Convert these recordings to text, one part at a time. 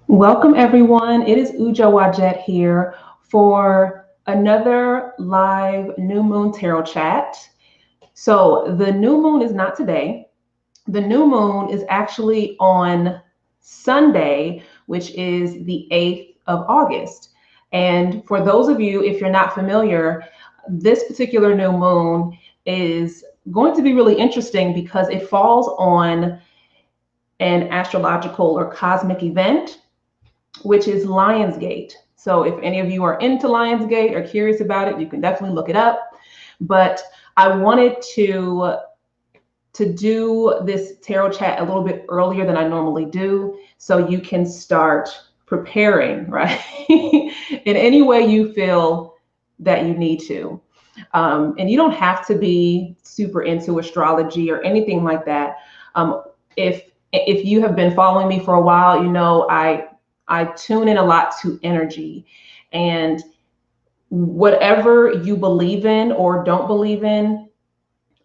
Welcome, everyone. It is Ujo Wajet here for another live new moon tarot chat. So, the new moon is not today. The new moon is actually on Sunday, which is the 8th of August. And for those of you, if you're not familiar, this particular new moon is going to be really interesting because it falls on an astrological or cosmic event which is Lionsgate. So if any of you are into Lionsgate or curious about it, you can definitely look it up. But I wanted to do this tarot chat a little bit earlier than I normally do, so you can start preparing, right? In any way you feel that you need to. And you don't have to be super into astrology or anything like that. If you have been following me for a while, you know I tune in a lot to energy, and whatever you believe in or don't believe in,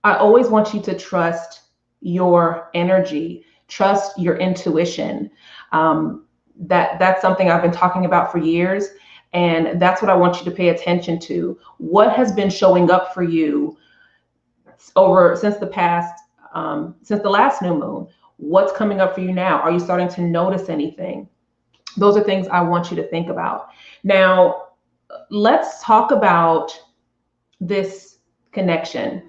I always want you to trust your energy, trust your intuition. That's something I've been talking about for years, and that's what I want you to pay attention to. What has been showing up for you over since the last new moon? What's coming up for you now? Are you starting to notice anything? Those are things I want you to think about. Now, let's talk about this connection.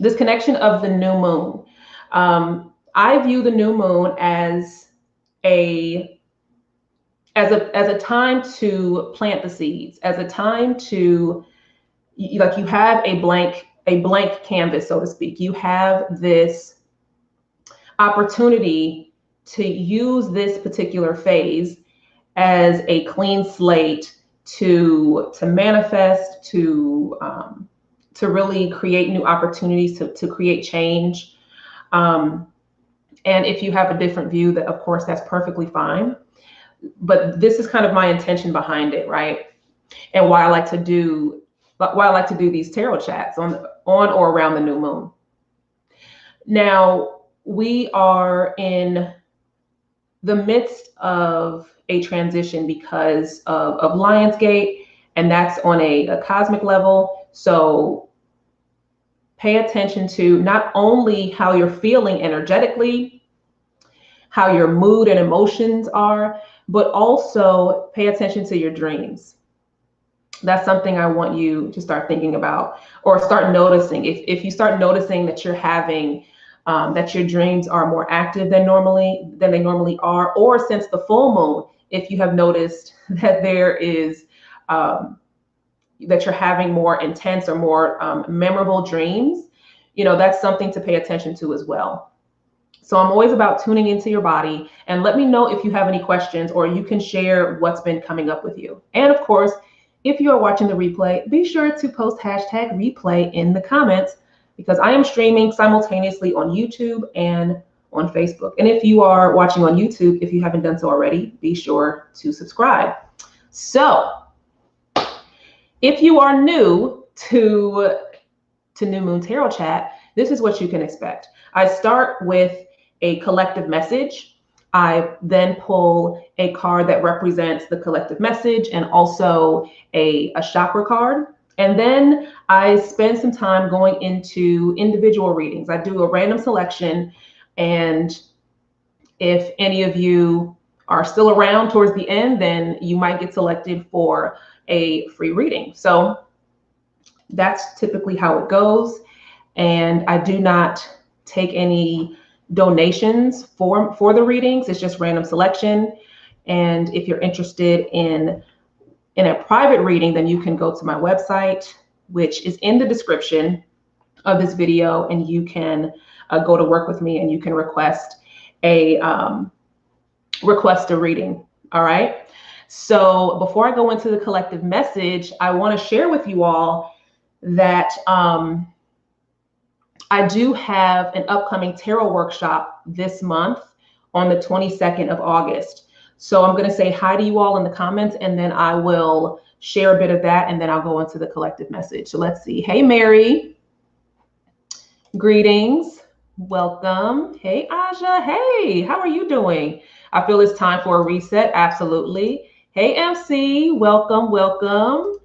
This connection of the new moon. I view the new moon as a as a time to plant the seeds, as a time to, like, you have a blank canvas, so to speak. You have this opportunity to use this particular phase as a clean slate to manifest, to really create new opportunities, to create change. And if you have a different view, that of course that's perfectly fine. But this is kind of my intention behind it, right? And why I like to do these tarot chats on or around the new moon. Now, we are in the midst of a transition because of Lionsgate, and that's on a cosmic level. So pay attention to not only how you're feeling energetically, how your mood and emotions are, but also pay attention to your dreams. That's something I want you to start thinking about, or start noticing. If you start noticing that you're having that your dreams are more active than they normally are, or since the full moon, if you have noticed that there is that you're having more intense or more memorable dreams, that's something to pay attention to as well. So I'm always about tuning into your body, and let me know if you have any questions, or you can share what's been coming up with you. And of course, if you are watching the replay, be sure to post #replay in the comments, because I am streaming simultaneously on YouTube and on Facebook. And if you are watching on YouTube, if you haven't done so already, be sure to subscribe. So if you are new to New Moon Tarot Chat, this is what you can expect. I start with a collective message. I then pull a card that represents the collective message, and also a chakra card. And then I spend some time going into individual readings. I do a random selection, and if any of you are still around towards the end, then you might get selected for a free reading. So that's typically how it goes. And I do not take any donations for the readings. It's just random selection. And if you're interested in a private reading, then you can go to my website, which is in the description of this video, and you can go to work with me, and you can request a reading. All right. So before I go into the collective message, I want to share with you all that I do have an upcoming tarot workshop this month on the 22nd of August. So I'm going to say hi to you all in the comments, and then I will share a bit of that, and then I'll go into the collective message. So let's see. Hey, Mary. Greetings. Welcome. Hey, Aja. Hey, how are you doing? I feel it's time for a reset. Absolutely. Hey, MC, welcome, welcome.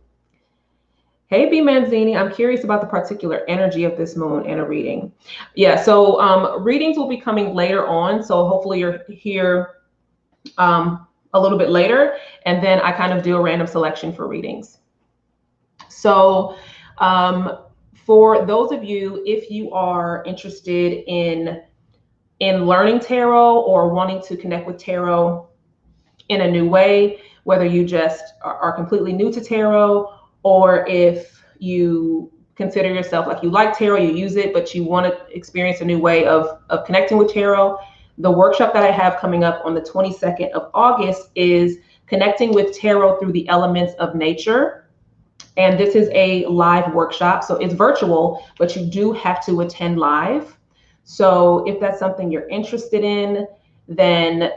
Hey, B. Manzini, I'm curious about the particular energy of this moon in a reading. Yeah, so readings will be coming later on. So hopefully you're here a little bit later, and then I kind of do a random selection for readings. So for those of you, if you are interested in learning tarot or wanting to connect with tarot in a new way, whether you just are completely new to tarot, or if you consider yourself like you like tarot, you use it, but you want to experience a new way of connecting with tarot, the workshop that I have coming up on the 22nd of August is Connecting with Tarot Through the Elements of Nature. And this is a live workshop. So it's virtual, but you do have to attend live. So if that's something you're interested in, then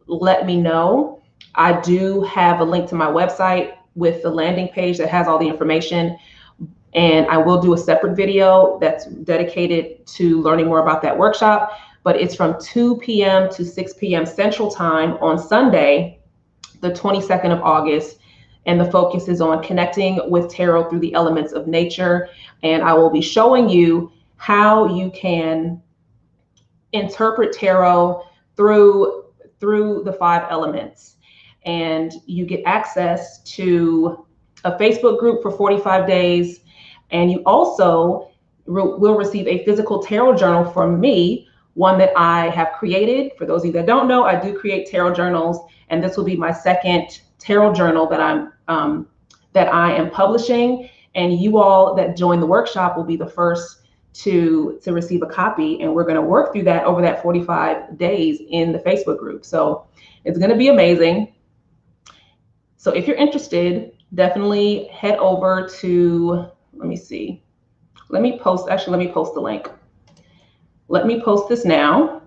let me know. I do have a link to my website with the landing page that has all the information. And I will do a separate video that's dedicated to learning more about that workshop. But it's from 2 p.m. to 6 p.m. Central Time on Sunday, the 22nd of August. And the focus is on connecting with tarot through the elements of nature. And I will be showing you how you can interpret tarot through the 5 elements. And you get access to a Facebook group for 45 days. And you also will receive a physical tarot journal from me, one that I have created. For those of you that don't know, I do create tarot journals, and this will be my second tarot journal that I am publishing. And you all that join the workshop will be the first to receive a copy, and we're going to work through that over that 45 days in the Facebook group. So it's going to be amazing. So if you're interested, definitely head over to, let me see. Let me post the link. Let me post this now.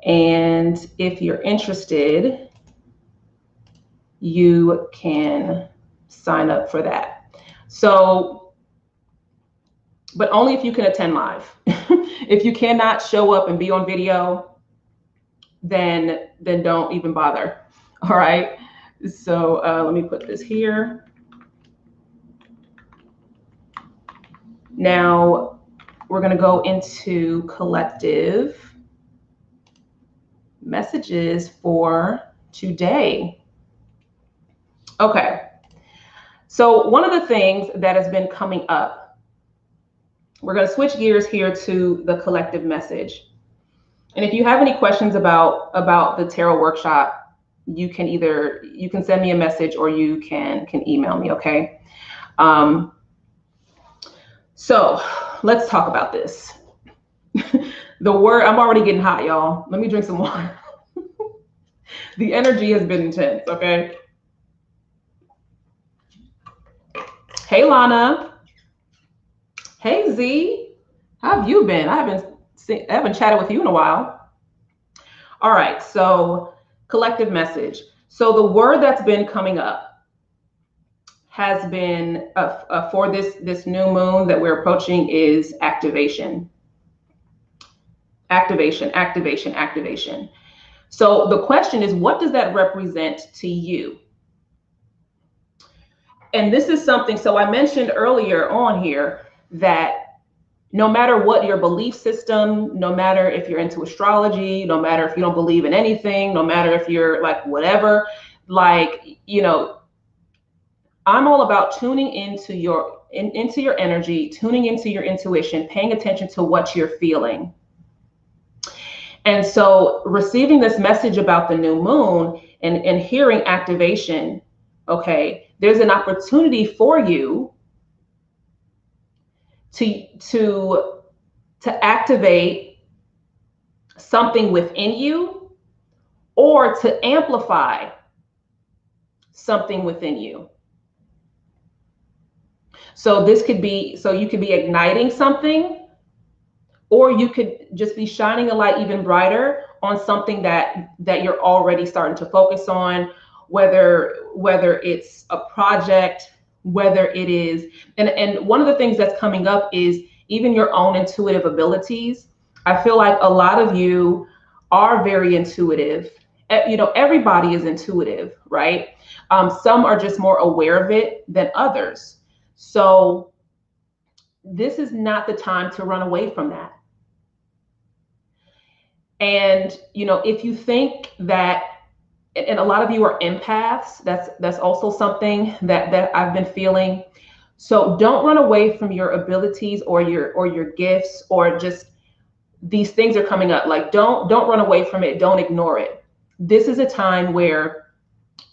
And if you're interested, you can sign up for that. So, but only if you can attend live. If you cannot show up and be on video, then don't even bother. All right. So let me put this here. Now we're going to go into collective messages for today. Okay. So one of the things that has been coming up, we're going to switch gears here to the collective message. And if you have any questions about the tarot workshop, you can send me a message or you can email me. Okay. So let's talk about this. The word, I'm already getting hot, y'all. Let me drink some water. The energy has been intense. Okay. Hey, Lana. Hey, Z. How have you been? I haven't chatted with you in a while. All right. So collective message. So the word that's been coming up has been for this new moon that we're approaching is activation. Activation, activation, activation. So the question is, what does that represent to you? And this is something, so I mentioned earlier on here that no matter what your belief system, no matter if you're into astrology, no matter if you don't believe in anything, no matter if you're like whatever, like, you know, I'm all about tuning into your energy, tuning into your intuition, paying attention to what you're feeling. And so receiving this message about the new moon and hearing activation, okay, there's an opportunity for you to activate something within you or to amplify something within you. So this could be, so you could be igniting something, or you could just be shining a light even brighter on something that you're already starting to focus on, whether it's a project, whether it is, and one of the things that's coming up is even your own intuitive abilities. I feel like a lot of you are very intuitive. Everybody is intuitive, right? Some are just more aware of it than others. So this is not the time to run away from that. And, if you think that, and a lot of you are empaths, that's also something that I've been feeling. So don't run away from your abilities or your gifts, or just these things are coming up. Like, don't run away from it. Don't ignore it. This is a time where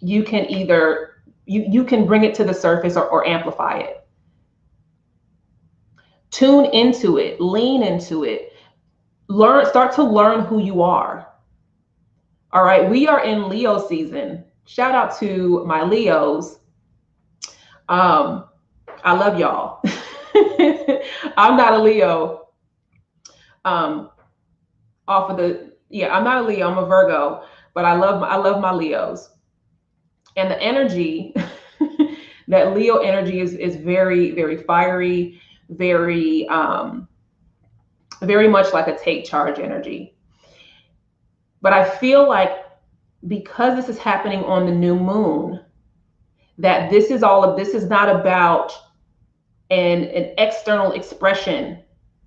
you can either you can bring it to the surface or amplify it. Tune into it, lean into it, start to learn who you are. All right, we are in Leo season. Shout out to my Leos. I love y'all. I'm not a Leo. I'm not a Leo, I'm a Virgo, but I love my Leos. And the energy, that Leo energy is very, very fiery, very very much like a take charge energy. But I feel like, because this is happening on the new moon, that this is not about an external expression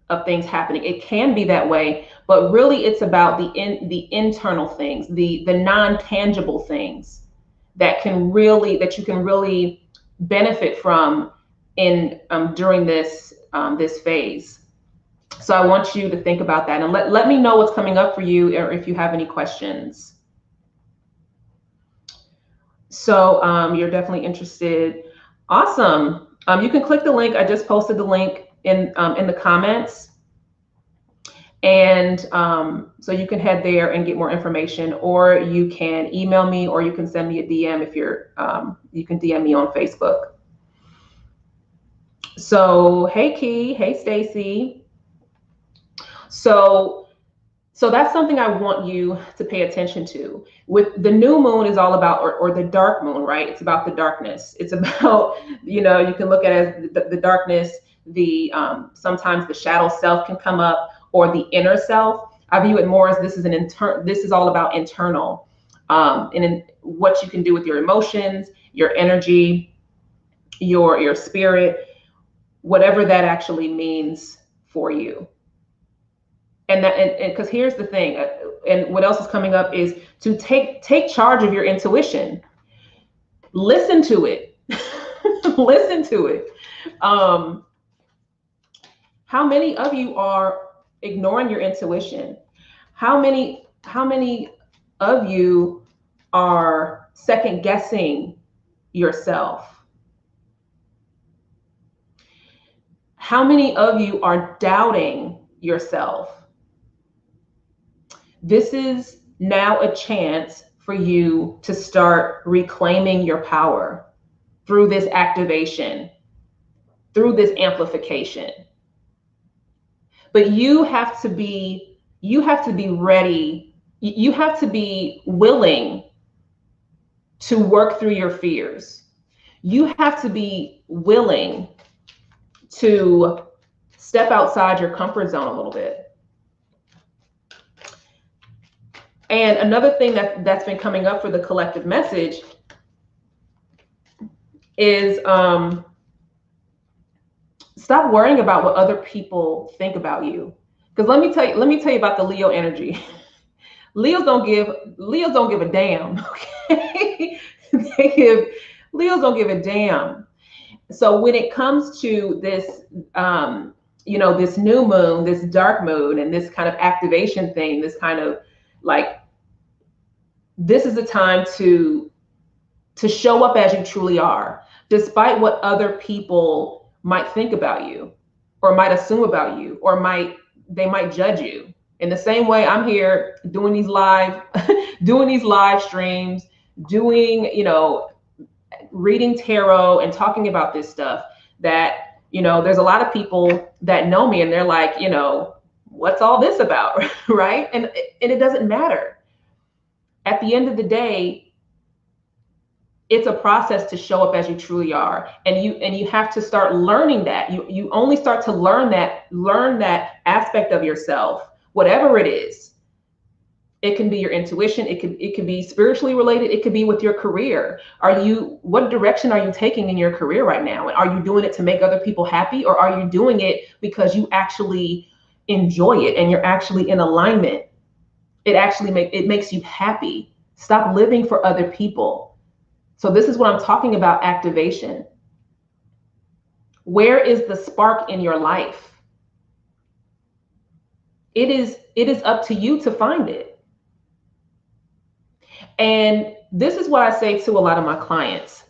of things happening. It can be that way, but really it's about the internal things, the non-tangible things that you can really benefit from during this phase. So I want you to think about that, and let me know what's coming up for you, or if you have any questions. So you're definitely interested. Awesome. You can click the link. I just posted the link in the comments. And so you can head there and get more information, or you can email me, or you can send me a DM if you can DM me on Facebook. So, hey Key, hey Stacy. So that's something I want you to pay attention to. With the new moon is all about, or the dark moon, right? It's about the darkness. It's about, you can look at it as the darkness, sometimes the shadow self can come up, or the inner self. I view it more as this is all about internal, and in what you can do with your emotions, your energy, your spirit, whatever that actually means for you. And because here's the thing, and what else is coming up is to take charge of your intuition. Listen to it. Listen to it. How many of you are ignoring your intuition? How many of you are second guessing yourself? How many of you are doubting yourself? This is now a chance for you to start reclaiming your power through this activation, through this amplification. But you have to be ready. You have to be willing to work through your fears. You have to be willing to step outside your comfort zone a little bit. And another thing that's been coming up for the collective message is stop worrying about what other people think about you. Because let me tell you about the Leo energy. Leos don't give a damn. Okay, Leos don't give a damn. So when it comes to this, this new moon, this dark moon, and this kind of activation thing, this kind of like, this is the time to show up as you truly are, despite what other people might think about you, or might assume about you, or they might judge you. In the same way, I'm here doing these live streams, reading tarot and talking about this stuff, that, there's a lot of people that know me and they're like, what's all this about? Right? And it doesn't matter. At the end of the day, it's a process to show up as you truly are. And you have to start learning that. You only start to learn that aspect of yourself, whatever it is, It can be your intuition. It could be spiritually related. It could be with your career. What direction are you taking in your career right now? And are you doing it to make other people happy, or are you doing it because you actually enjoy it and you're actually in alignment? It makes you happy. Stop living for other people. So this is what I'm talking about, activation. Where is the spark in your life? It is up to you to find it. And this is what I say to a lot of my clients.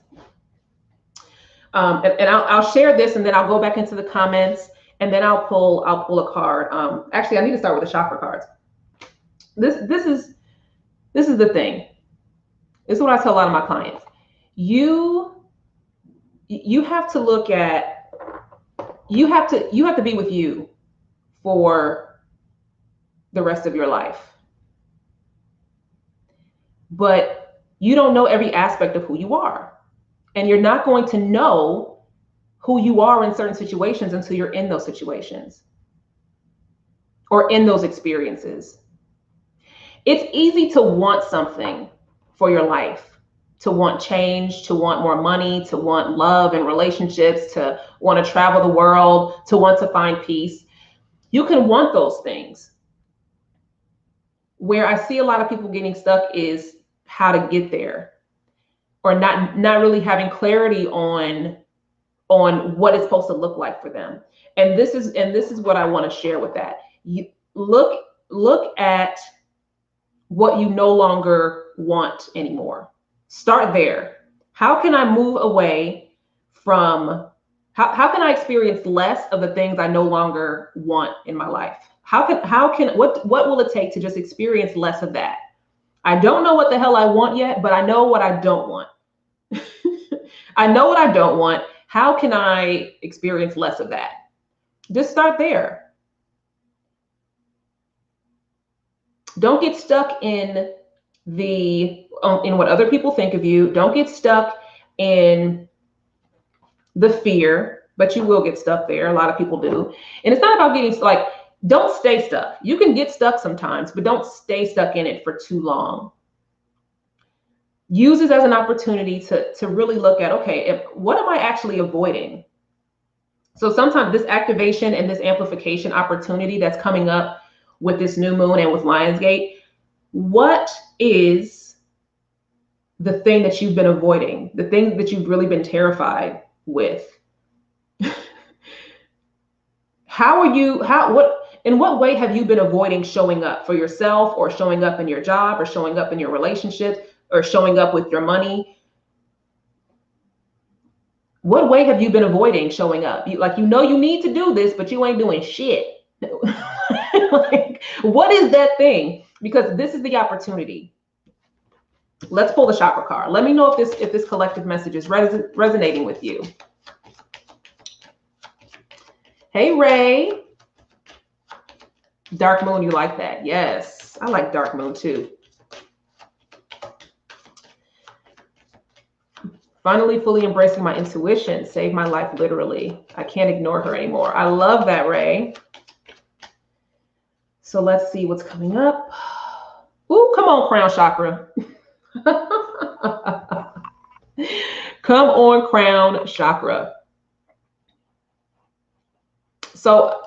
And I'll share this, and then I'll go back into the comments, and then I'll pull a card. Actually, I need to start with the chakra cards. This is the thing. This is what I tell a lot of my clients. You have to look at, you have to be with you for the rest of your life. But you don't know every aspect of who you are. And you're not going to know who you are in certain situations until you're in those situations or in those experiences. It's easy to want something for your life, to want change, to want more money, to want love and relationships, to want to travel the world, to want to find peace. You can want those things. Where I see a lot of people getting stuck is how to get there, or not really having clarity on what it's supposed to look like for them. And this is what I want to share with that. You look at what you no longer want anymore. Start there. How can I move away from, how can I experience less of the things I no longer want in my life? What will it take to just experience less of that? I don't know what the hell I want yet, but I know what I don't want. I know what I don't want. How can I experience less of that? Just start there. Don't get stuck in what other people think of you. Don't get stuck in the fear, but you will get stuck there. A lot of people do. And it's not about getting don't stay stuck. You can get stuck sometimes, but don't stay stuck in it for too long. Use this as an opportunity to really look at, okay, what am I actually avoiding? So sometimes this activation and this amplification opportunity that's coming up with this new moon and with Lionsgate, what is the thing that you've been avoiding, the thing that you've really been terrified with? In what way have you been avoiding showing up for yourself, or showing up in your job, or showing up in your relationships, or showing up with your money? What way have you been avoiding showing up? You need to do this, but you ain't doing shit. What is that thing? Because this is the opportunity. Let's pull the chakra card. Let me know if this collective message is resonating with you. Hey, Ray. Dark moon, you like that? Yes, I like dark moon too. Finally, fully embracing my intuition saved my life literally. I can't ignore her anymore. I love that, Ray. So let's see what's coming up. Ooh, come on, crown chakra. Come on, crown chakra. So,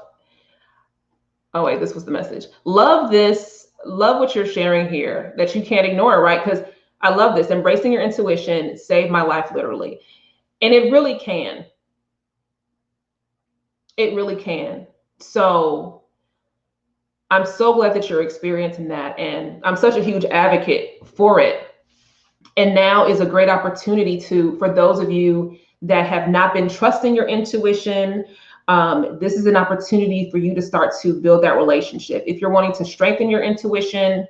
oh wait, this was the message. Love this. Love what you're sharing here, that you can't ignore it, right? Because I love this. Embracing your intuition saved my life literally. And it really can. It really can. So I'm so glad that you're experiencing that. And I'm such a huge advocate for it. And now is a great opportunity for those of you that have not been trusting your intuition, this is an opportunity for you to start to build that relationship. If you're wanting to strengthen your intuition,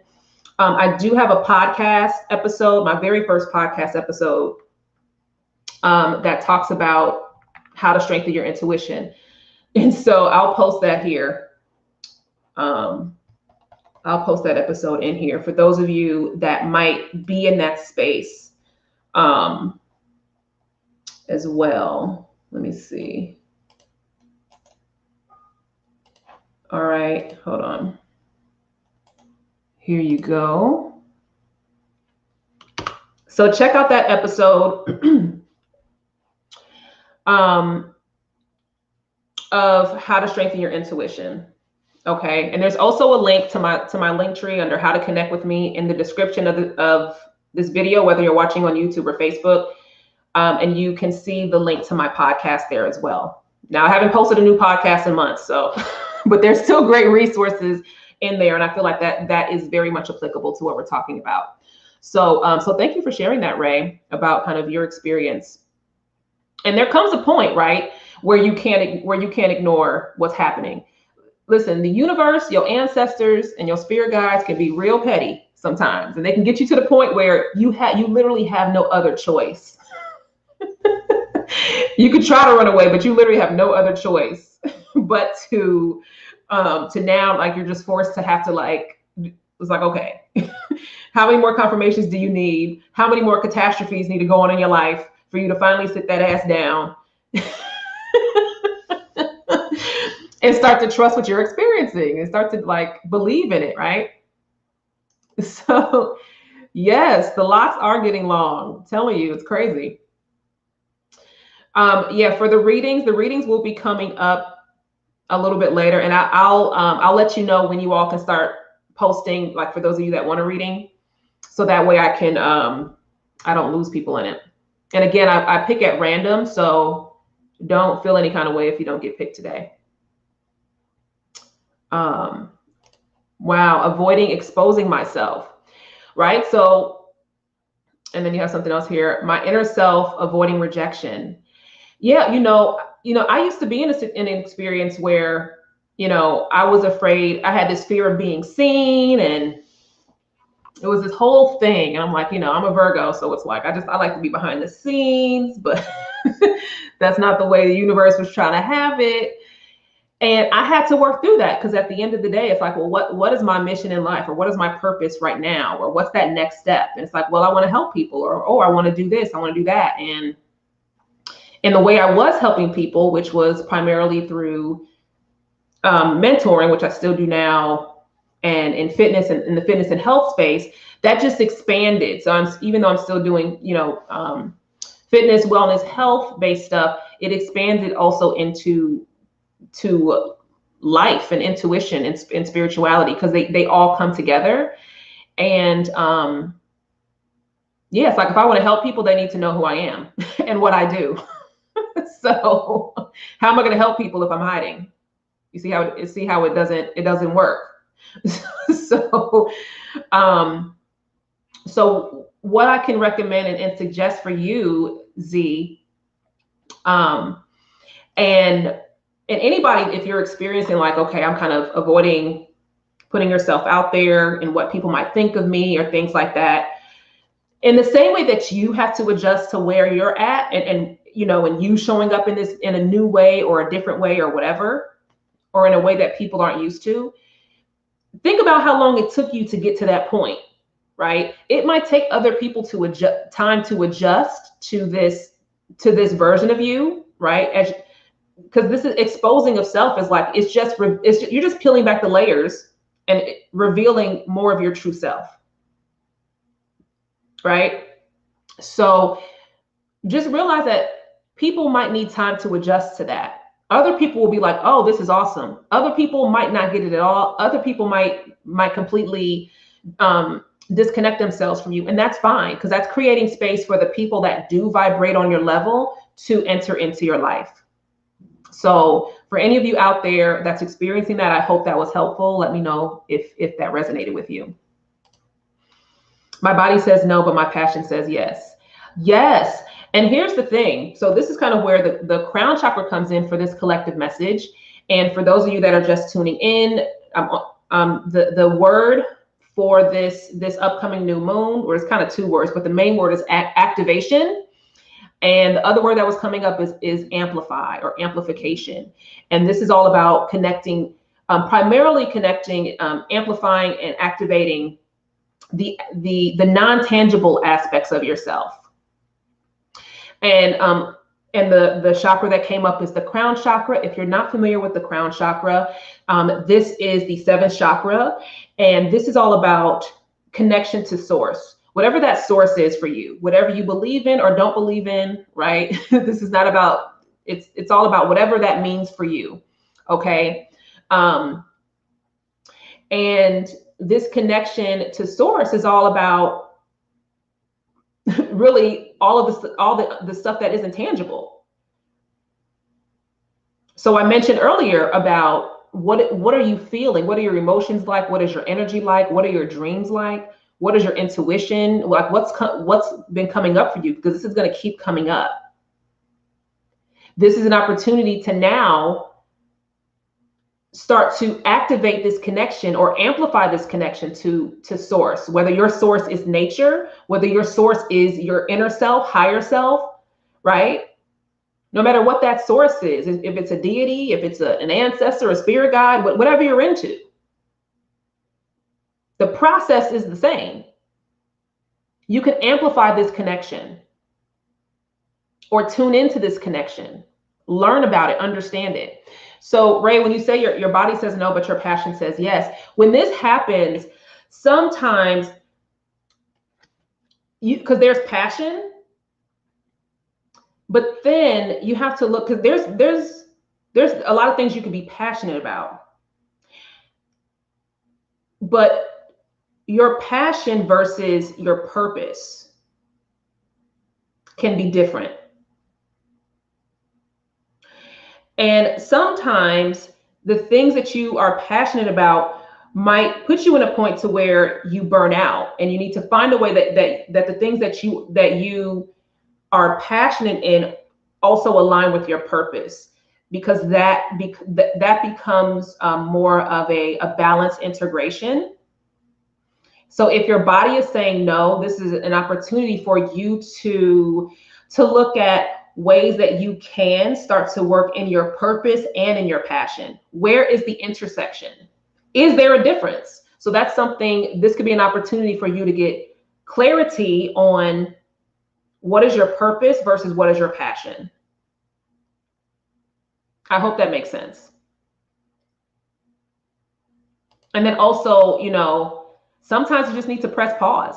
I do have a podcast episode, my very first podcast episode, that talks about how to strengthen your intuition. And so I'll post that here. I'll post that episode in here for those of you that might be in that space as well. Let me see. All right, hold on. Here you go. So check out that episode of how to strengthen your intuition. Okay. And there's also a link to my link tree under how to connect with me in the description of this video, whether you're watching on YouTube or Facebook. And you can see the link to my podcast there as well. Now, I haven't posted a new podcast in months, so but there's still great resources in there, and I feel like that is very much applicable to what we're talking about. So so thank you for sharing that, Ray, about kind of your experience. And there comes a point, right, where you can't ignore what's happening. Listen, the universe, your ancestors, and your spirit guides can be real petty sometimes, and they can get you to the point where you literally have no other choice. You could try to run away, but you literally have no other choice but to now, like, you're just forced to have to, like, it's like, okay, how many more confirmations do you need? How many more catastrophes need to go on in your life for you to finally sit that ass down and start to trust what you're experiencing and start to, like, believe in it, right? So yes, the lots are getting long. I'm telling you, it's crazy. Yeah, for the readings will be coming up a little bit later, and I'll let you know when you all can start posting, like, for those of you that want a reading, so that way I can I don't lose people in it. And again, I pick at random, so don't feel any kind of way if you don't get picked today. Wow, avoiding exposing myself, right? So, and then you have something else here. My inner self avoiding rejection. Yeah, you know, I used to be in an experience where, I was afraid. I had this fear of being seen, and it was this whole thing. And I'm like, I'm a Virgo, so it's like I like to be behind the scenes, but that's not the way the universe was trying to have it. And I had to work through that, because at the end of the day, it's like, well, what is my mission in life, or what is my purpose right now, or what's that next step? And it's like, well, I want to help people, or oh, I want to do this, I want to do that. And the way I was helping people, which was primarily through mentoring, which I still do now, and in fitness and in the fitness and health space, that just expanded. So even though I'm still doing, fitness, wellness, health-based stuff, it expanded also into life and intuition and spirituality, because they all come together. And yeah, it's like, if I want to help people, they need to know who I am and what I do. So how am I going to help people if I'm hiding? You see how it doesn't work. So so what I can recommend and suggest for you, Z, and anybody, if you're experiencing, like, okay, I'm kind of avoiding putting yourself out there and what people might think of me or things like that, in the same way that you have to adjust to where you're at, and you showing up in a new way or a different way or whatever, or in a way that people aren't used to, think about how long it took you to get to that point, right? It might take other people time to adjust to this version of you, right? Because this is exposing of self, is like, you're just peeling back the layers and revealing more of your true self, right? So just realize that people might need time to adjust to that. Other people will be like, oh, this is awesome. Other people might not get it at all. Other people might completely disconnect themselves from you. And that's fine, because that's creating space for the people that do vibrate on your level to enter into your life. So for any of you out there that's experiencing that, I hope that was helpful. Let me know if that resonated with you. My body says no, but my passion says yes. Yes. And here's the thing. So this is kind of where the crown chakra comes in for this collective message. And for those of you that are just tuning in, the word for this upcoming new moon, or it's kind of two words, but the main word is activation. And the other word that was coming up is amplify, or amplification. And this is all about connecting, primarily connecting, amplifying and activating the non-tangible aspects of yourself. And And the chakra that came up is the crown chakra. If you're not familiar with the crown chakra, this is the seventh chakra. And this is all about connection to source, whatever that source is for you, whatever you believe in or don't believe in, right? This is not about, it's all about whatever that means for you. Okay. And this connection to source is all about really all of this, all the stuff that isn't tangible. So I mentioned earlier about what are you feeling? What are your emotions like? What is your energy like? What are your dreams like? What is your intuition like? What's been coming up for you? Because this is going to keep coming up. This is an opportunity to now start to activate this connection or amplify this connection to source, whether your source is nature, whether your source is your inner self, higher self, right? No matter what that source is, if it's a deity, if it's an ancestor, a spirit guide, whatever you're into, the process is the same. You can amplify this connection or tune into this connection, learn about it, understand it. So Ray, when you say your body says no, but your passion says yes, when this happens, sometimes because there's passion, but then you have to look, because there's a lot of things you can be passionate about, but your passion versus your purpose can be different. And sometimes the things that you are passionate about might put you in a point to where you burn out, and you need to find a way that the things that you are passionate in also align with your purpose, because that becomes more of a balanced integration. So if your body is saying no, this is an opportunity for you to look at ways that you can start to work in your purpose and in your passion. Where is the intersection? Is there a difference? So that's something, this could be an opportunity for you to get clarity on what is your purpose versus what is your passion. I hope that makes sense. And then also, you know, sometimes you just need to press pause.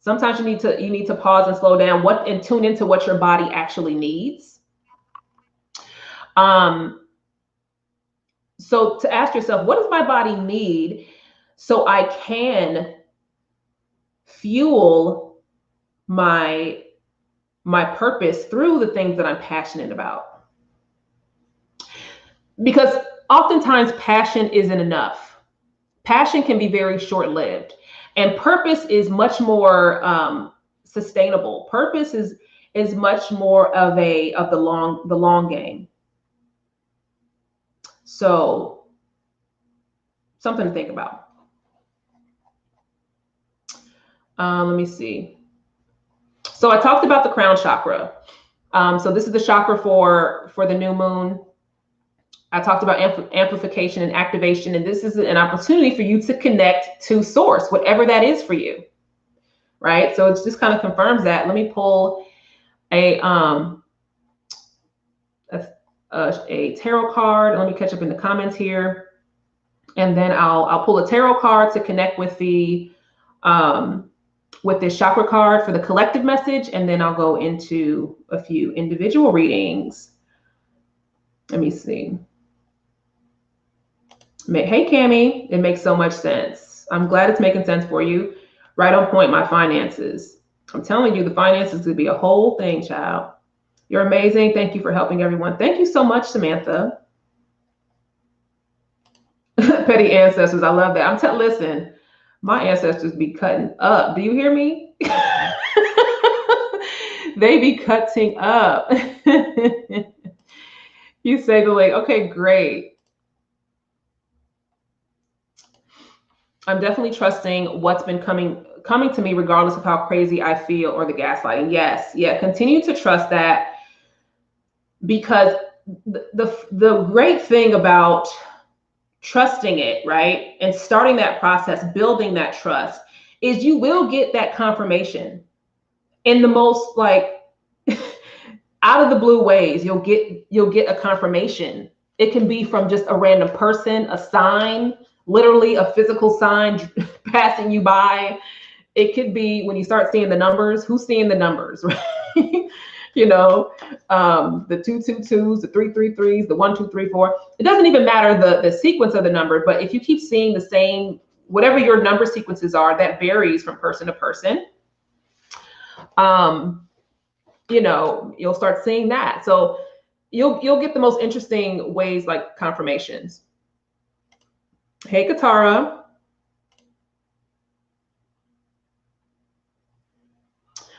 Sometimes you need to pause and slow down and tune into what your body actually needs. So to ask yourself, what does my body need so I can fuel my purpose through the things that I'm passionate about? Because oftentimes passion isn't enough. Passion can be very short-lived, and purpose is much more sustainable. Purpose is much more of the long game. So something to think about. Let me see. So I talked about the crown chakra. So this is the chakra for the new moon. I talked about amplification and activation, and this is an opportunity for you to connect to source, whatever that is for you, right? So it just kind of confirms that. Let me pull a tarot card. Let me catch up in the comments here, and then I'll pull a tarot card to connect with the with this chakra card for the collective message, and then I'll go into a few individual readings. Let me see. Hey, Cammie, it makes so much sense. I'm glad it's making sense for you. Right on point, my finances. I'm telling you, the finances could be a whole thing, child. You're amazing. Thank you for helping everyone. Thank you so much, Samantha. Petty ancestors, I love that. Listen, my ancestors be cutting up. Do you hear me? They be cutting up. You say the like, okay, great. I'm definitely trusting what's been coming to me, regardless of how crazy I feel or the gaslighting. Yes, yeah, continue to trust that, because the great thing about trusting it, right, and starting that process, building that trust, is you will get that confirmation in the most out of the blue ways, you'll get a confirmation. It can be from just a random person, a sign, literally a physical sign passing you by. It could be when you start seeing the numbers. Who's seeing the numbers, right? You know, the 222s, the 333s, the 1234. It doesn't even matter the sequence of the number, but if you keep seeing the same, whatever your number sequences are, that varies from person to person. You know, you'll start seeing that. So you'll get the most interesting ways, like confirmations. Hey, Katara.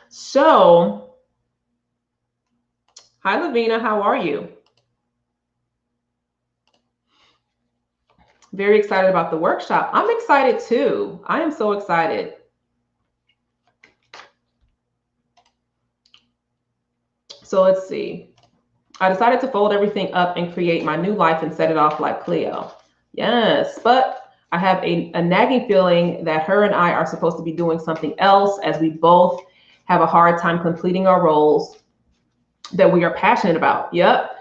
So, hi, Lavina. How are you? Very excited about the workshop. I'm excited too. I am so excited. So let's see. I decided to fold everything up and create my new life and set it off like Cleo. Yes, but I have a nagging feeling that her and I are supposed to be doing something else, as we both have a hard time completing our roles that we are passionate about. Yep.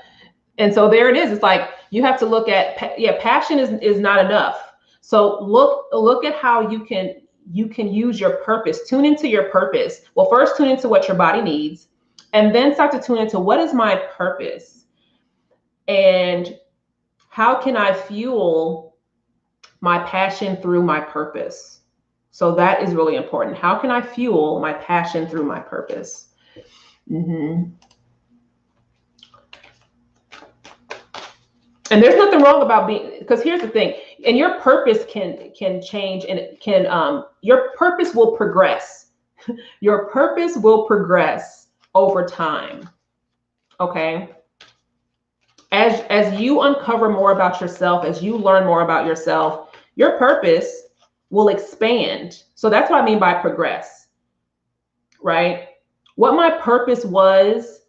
And so there it is. It's like you have to look at, yeah, passion is not enough. So look at how you can use your purpose. Tune into your purpose. Well, first tune into what your body needs, and then start to tune into what is my purpose and how can I fuel my passion through my purpose. So that is really important. How can I fuel my passion through my purpose? Mm-hmm. And there's nothing wrong about being, because here's the thing, and your purpose can change, and it can your purpose will progress. Your purpose will progress over time. Okay. As you uncover more about yourself, as you learn more about yourself, your purpose will expand. So that's what I mean by progress, right? What my purpose was,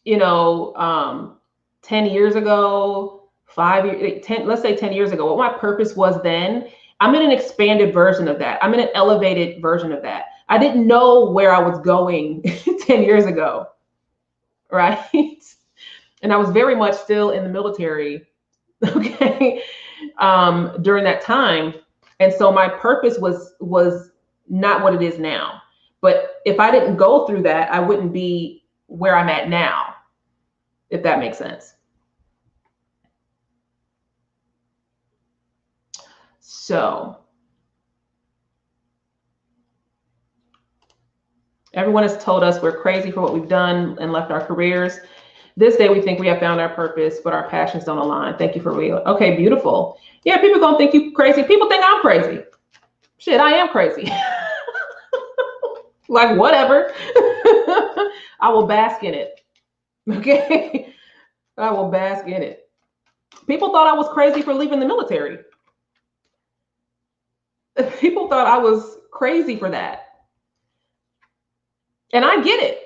you know, 10 years ago, 5 years, 10, let's say 10 years ago, what my purpose was then, I'm in an expanded version of that. I'm in an elevated version of that. I didn't know where I was going 10 years ago, right? And I was very much still in the military, okay, during that time. And so my purpose was not what it is now. But if I didn't go through that, I wouldn't be where I'm at now, if that makes sense. So everyone has told us we're crazy for what we've done and left our careers. This day we think we have found our purpose, but our passions don't align. Thank you for real. Okay, beautiful. Yeah, people gonna think you crazy. People think I'm crazy. Shit, I am crazy. Like, whatever. I will bask in it. Okay. I will bask in it. People thought I was crazy for leaving the military. People thought I was crazy for that. And I get it.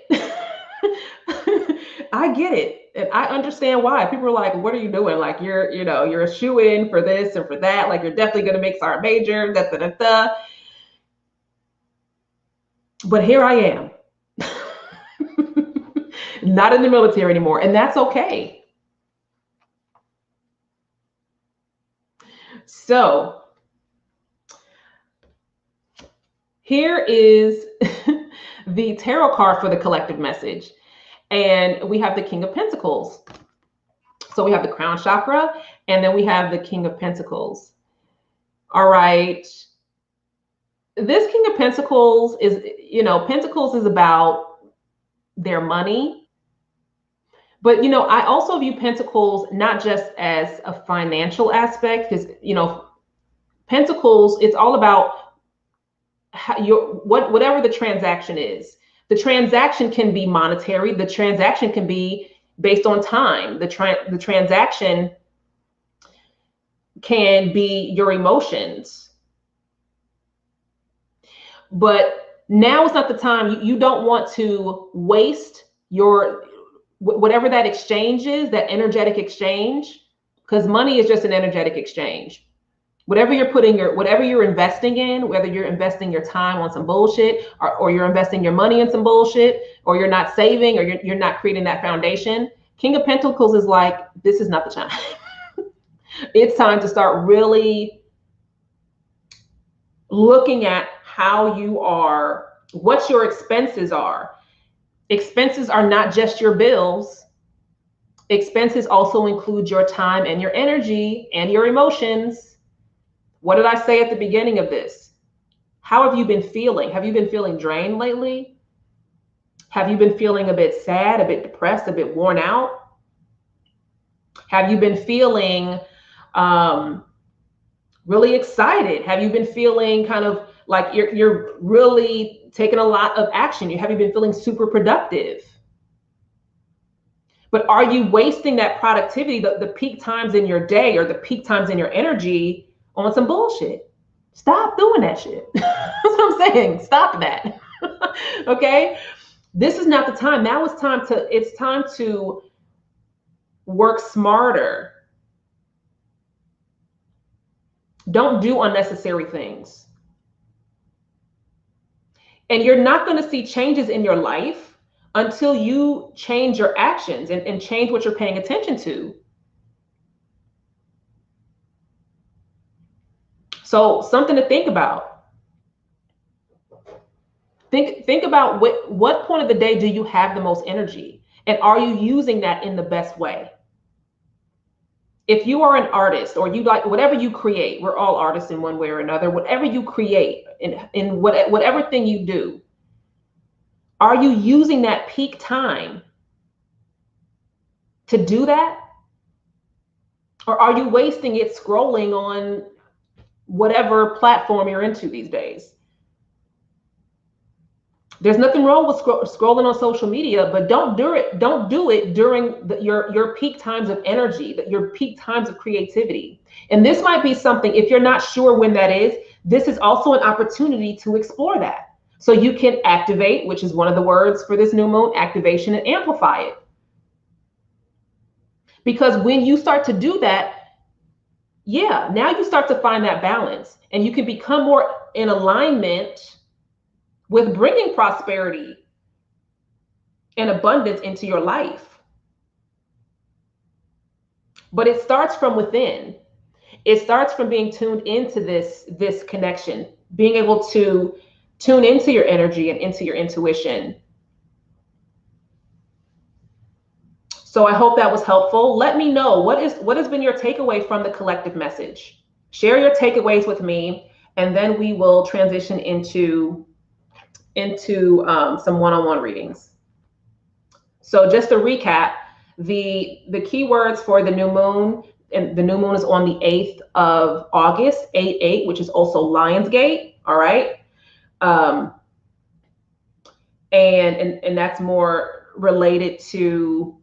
I get it. And I understand why. People are like, what are you doing? Like, you're a shoe-in for this and for that. Like, you're definitely going to make Sergeant Major, da, da, da, da. But here I am. Not in the military anymore. And that's okay. So here is the tarot card for the collective message. And we have the King of Pentacles. So we have the crown chakra, and then we have the King of Pentacles. All right. This King of Pentacles is, Pentacles is about their money. But, I also view Pentacles not just as a financial aspect, because, Pentacles, it's all about whatever the transaction is. The transaction can be monetary. The transaction can be based on time. The transaction can be your emotions. But now is not the time. You don't want to waste your whatever that exchange is, that energetic exchange, because money is just an energetic exchange. whatever you're investing in, whether you're investing your time on some bullshit, or you're investing your money in some bullshit, or you're not saving, or you're not creating that foundation. King of Pentacles is like, this is not the time. It's time to start really looking at how you are, what your expenses are. Expenses are not just your bills. Expenses also include your time and your energy and your emotions. What did I say at the beginning of this? How have you been feeling? Have you been feeling drained lately? Have you been feeling a bit sad, a bit depressed, a bit worn out? Have you been feeling really excited? Have you been feeling kind of like you're really taking a lot of action? Have you been feeling super productive? But are you wasting that productivity, the peak times in your day or the peak times in your energy on some bullshit? Stop doing that shit. That's what I'm saying. Stop that. Okay? This is not the time. Now it's time to work smarter. Don't do unnecessary things. And you're not going to see changes in your life until you change your actions and change what you're paying attention to. So something to think about. Think about what point of the day do you have the most energy? And are you using that in the best way? If you are an artist, or you like whatever you create, we're all artists in one way or another, whatever you create in whatever thing you do, are you using that peak time to do that? Or are you wasting it scrolling on whatever platform you're into these days? There's nothing wrong with scrolling on social media, but don't do it during your peak times of energy, your peak times of creativity. And this might be something, if you're not sure when that is, this is also an opportunity to explore that. So you can activate, which is one of the words for this new moon, activation, and amplify it. Because when you start to do that, yeah, now you start to find that balance, and you can become more in alignment with bringing prosperity and abundance into your life. But it starts from within. It starts from being tuned into this connection, being able to tune into your energy and into your intuition. So I hope that was helpful. Let me know what has been your takeaway from the collective message. Share your takeaways with me, and then we will transition into some one-on-one readings. So just to recap, the keywords for the new moon, and the new moon is on the 8th of August, 8/8, which is also Lionsgate. All right. And that's more related to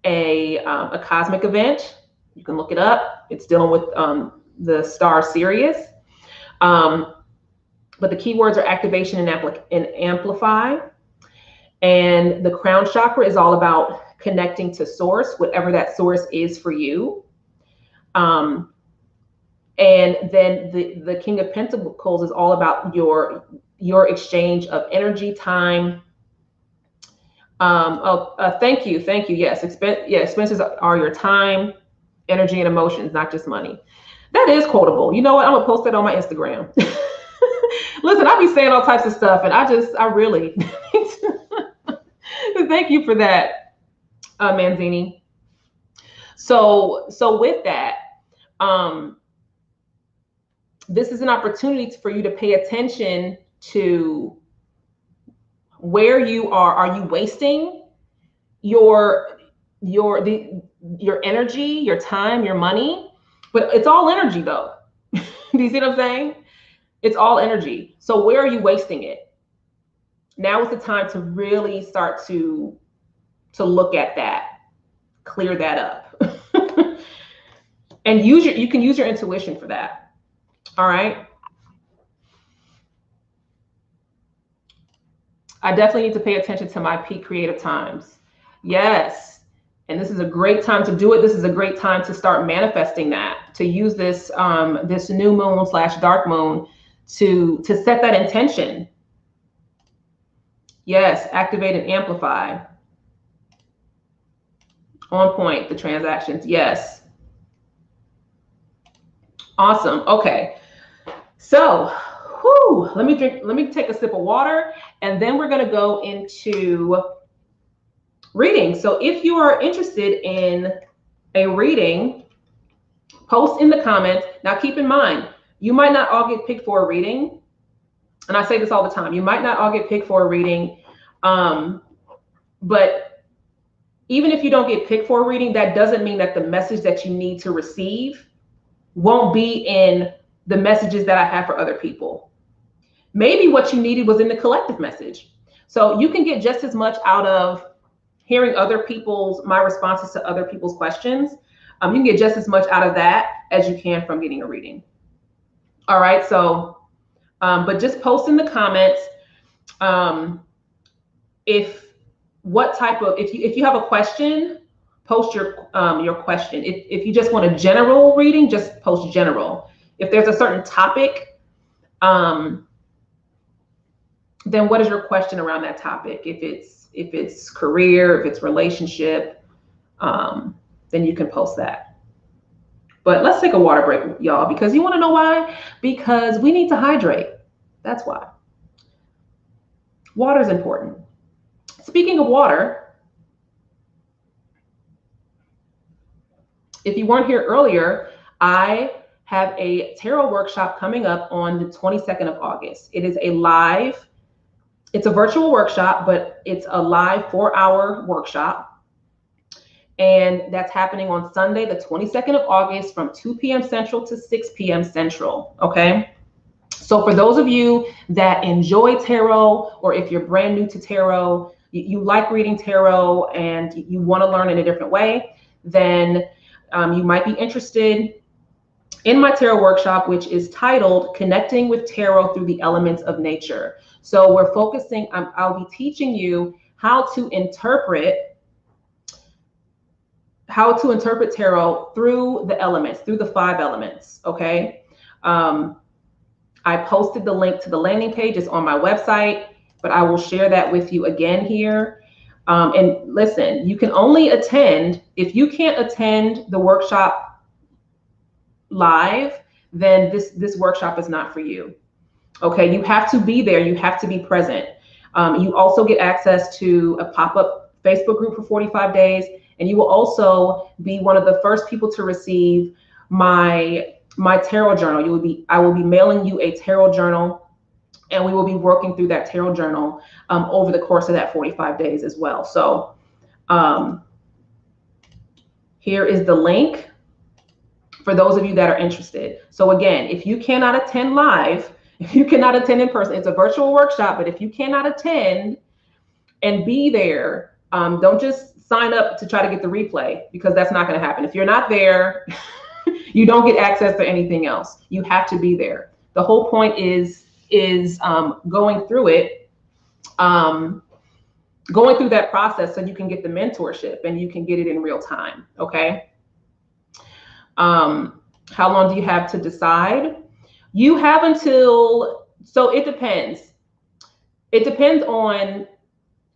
a cosmic event. You can look it up. It's dealing with the star Sirius. But the keywords are activation and amplify. And the crown chakra is all about connecting to source, whatever that source is for you. And then the King of Pentacles is all about your exchange of energy, time. Thank you. Yes, expenses are your time, energy, and emotions, not just money. That is quotable. You know what? I'm gonna post that on my Instagram. Listen, I be saying all types of stuff, and I really thank you for that, Manzini. So with that, this is an opportunity for you to pay attention to where you are. Are you wasting your energy, your time, your money? But it's all energy, though. Do you see what I'm saying? It's all energy. So where are you wasting it? Now is the time to really start to look at that, clear that up. And you can use your intuition for that. All right. I definitely need to pay attention to my peak creative times. Yes. And this is a great time to do it. This is a great time to start manifesting that, to use this this new moon / dark moon to set that intention. Yes, activate and amplify. On point, the transactions. Yes. Awesome. Okay. So, let me take a sip of water, and then we're going to go into reading. So if you are interested in a reading, post in the comments. Now, keep in mind, you might not all get picked for a reading. And I say this all the time. You might not all get picked for a reading. But even if you don't get picked for a reading, that doesn't mean that the message that you need to receive won't be in the messages that I have for other people. Maybe what you needed was in the collective message. So you can get just as much out of hearing my responses to other people's questions. You can get just as much out of that as you can from getting a reading. All right, so, but just post in the comments if you have a question, post your question. If you just want a general reading, just post general. If there's a certain topic, then what is your question around that topic? If it's career, if it's relationship, then you can post that. But let's take a water break, y'all, because you want to know why? Because we need to hydrate. That's why. Water is important. Speaking of water, if you weren't here earlier, I have a tarot workshop coming up on the 22nd of August. It's a virtual workshop, but it's a live 4-hour workshop. And that's happening on Sunday, the 22nd of August from 2 p.m. Central to 6 p.m. Central, okay? So for those of you that enjoy tarot, or if you're brand new to tarot, you like reading tarot and you want to learn in a different way, then you might be interested in my tarot workshop, which is titled Connecting with Tarot Through the Elements of Nature. So we're focusing, I'll be teaching you how to interpret tarot through the elements, through the 5 elements, okay? I posted the link to the landing page. It's on my website, but I will share that with you again here. And listen, you can only attend, if you can't attend the workshop live, then this workshop is not for you. Okay, you have to be there. You have to be present. You also get access to a pop-up Facebook group for 45 days. And you will also be one of the first people to receive my tarot journal. I will be mailing you a tarot journal, and we will be working through that tarot journal over the course of that 45 days as well. So here is the link for those of you that are interested. So again, if you cannot attend live, if you cannot attend in person, it's a virtual workshop, but if you cannot attend and be there, don't just sign up to try to get the replay, because that's not going to happen. If you're not there, you don't get access to anything else. You have to be there. The whole point is going through it, going through that process so you can get the mentorship and you can get it in real time. Okay. How long do you have to decide? You have until, so it depends. It depends on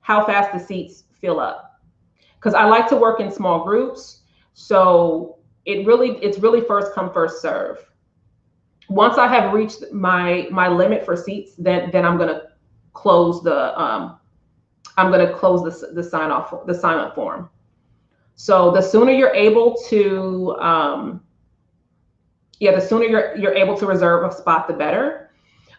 how fast the seats fill up. Because I like to work in small groups, so it's really first come, first serve. Once I have reached my limit for seats, then I'm gonna close the sign up form. So the sooner you're able to the sooner you're able to reserve a spot, the better.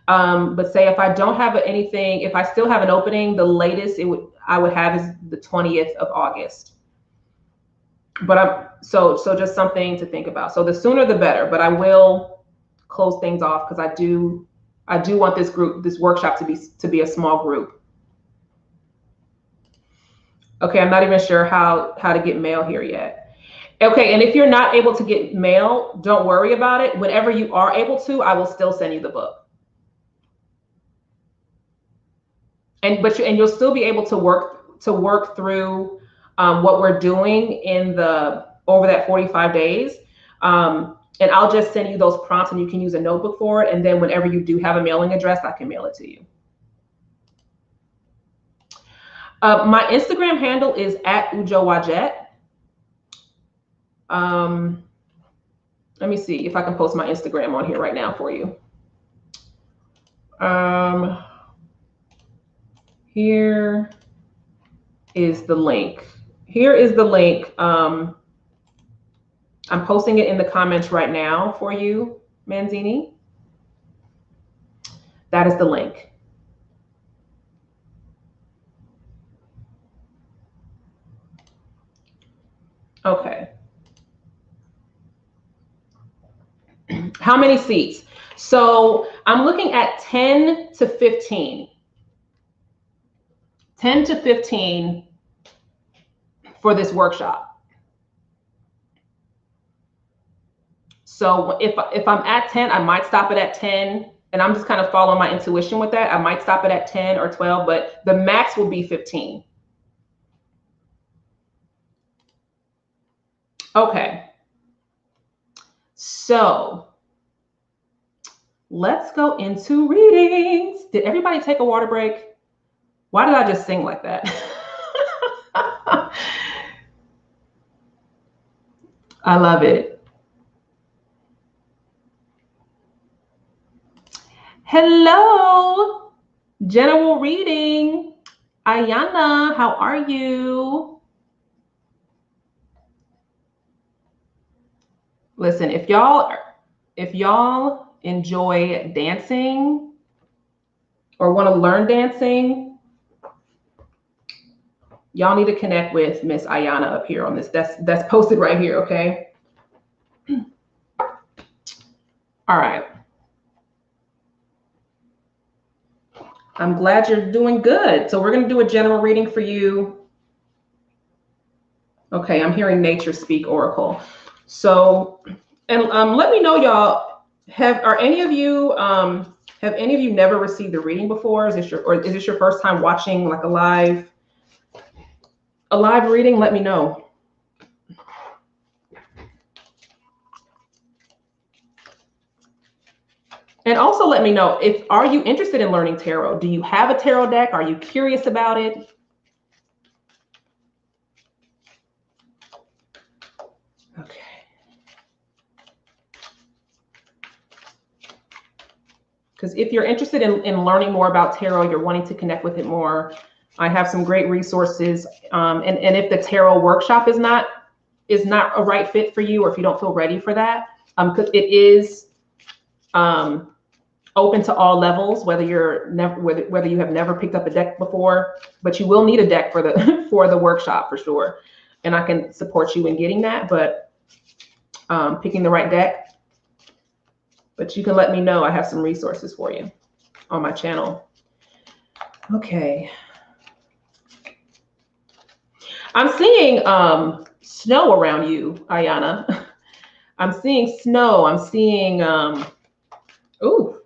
But say if I don't have anything, if I still have an opening, the latest I would have is the 20th of August. But so just something to think about. So the sooner the better, but I will close things off because I do want this workshop to be a small group. Okay, I'm not even sure how to get mail here yet. Okay, and if you're not able to get mail, don't worry about it. Whenever you are able to, I will still send you the book. And you'll still be able to work through what we're doing over that 45 days. And I'll just send you those prompts and you can use a notebook for it. And then whenever you do have a mailing address, I can mail it to you. My Instagram handle is @ujowajet. Let me see if I can post my Instagram on here right now for you. Here is the link. Here is the link. I'm posting it in the comments right now for you, Manzini. That is the link. Okay. How many seats? So I'm looking at 10 to 15. 10 to 15 for this workshop. So if I'm at 10, I might stop it at 10, and I'm just kind of following my intuition with that. I might stop it at 10 or 12, but the max will be 15. Okay. So let's go into readings. Did everybody take a water break? Why did I just sing like that? I love it. Hello, general reading. Ayana, how are you? Listen, if y'all enjoy dancing or want to learn dancing, y'all need to connect with Miss Ayana up here on this. That's posted right here, okay? All right. I'm glad you're doing good. So we're going to do a general reading for you. Okay, I'm hearing nature speak, Oracle. So, and let me know, y'all, have any of you never received a reading before? Is this your first time watching like a live reading? Let me know. And also let me know, are you interested in learning tarot? Do you have a tarot deck? Are you curious about it? Okay. Because if you're interested in learning more about tarot, you're wanting to connect with it more, I have some great resources. And if the tarot workshop is not a right fit for you, or if you don't feel ready for that, because it is open to all levels, whether you have never picked up a deck before, but you will need a deck for the for the workshop for sure. And I can support you in getting that, but picking the right deck. But you can let me know. I have some resources for you on my channel. Okay. I'm seeing snow around you, Ayana. I'm seeing snow. I'm seeing, ooh.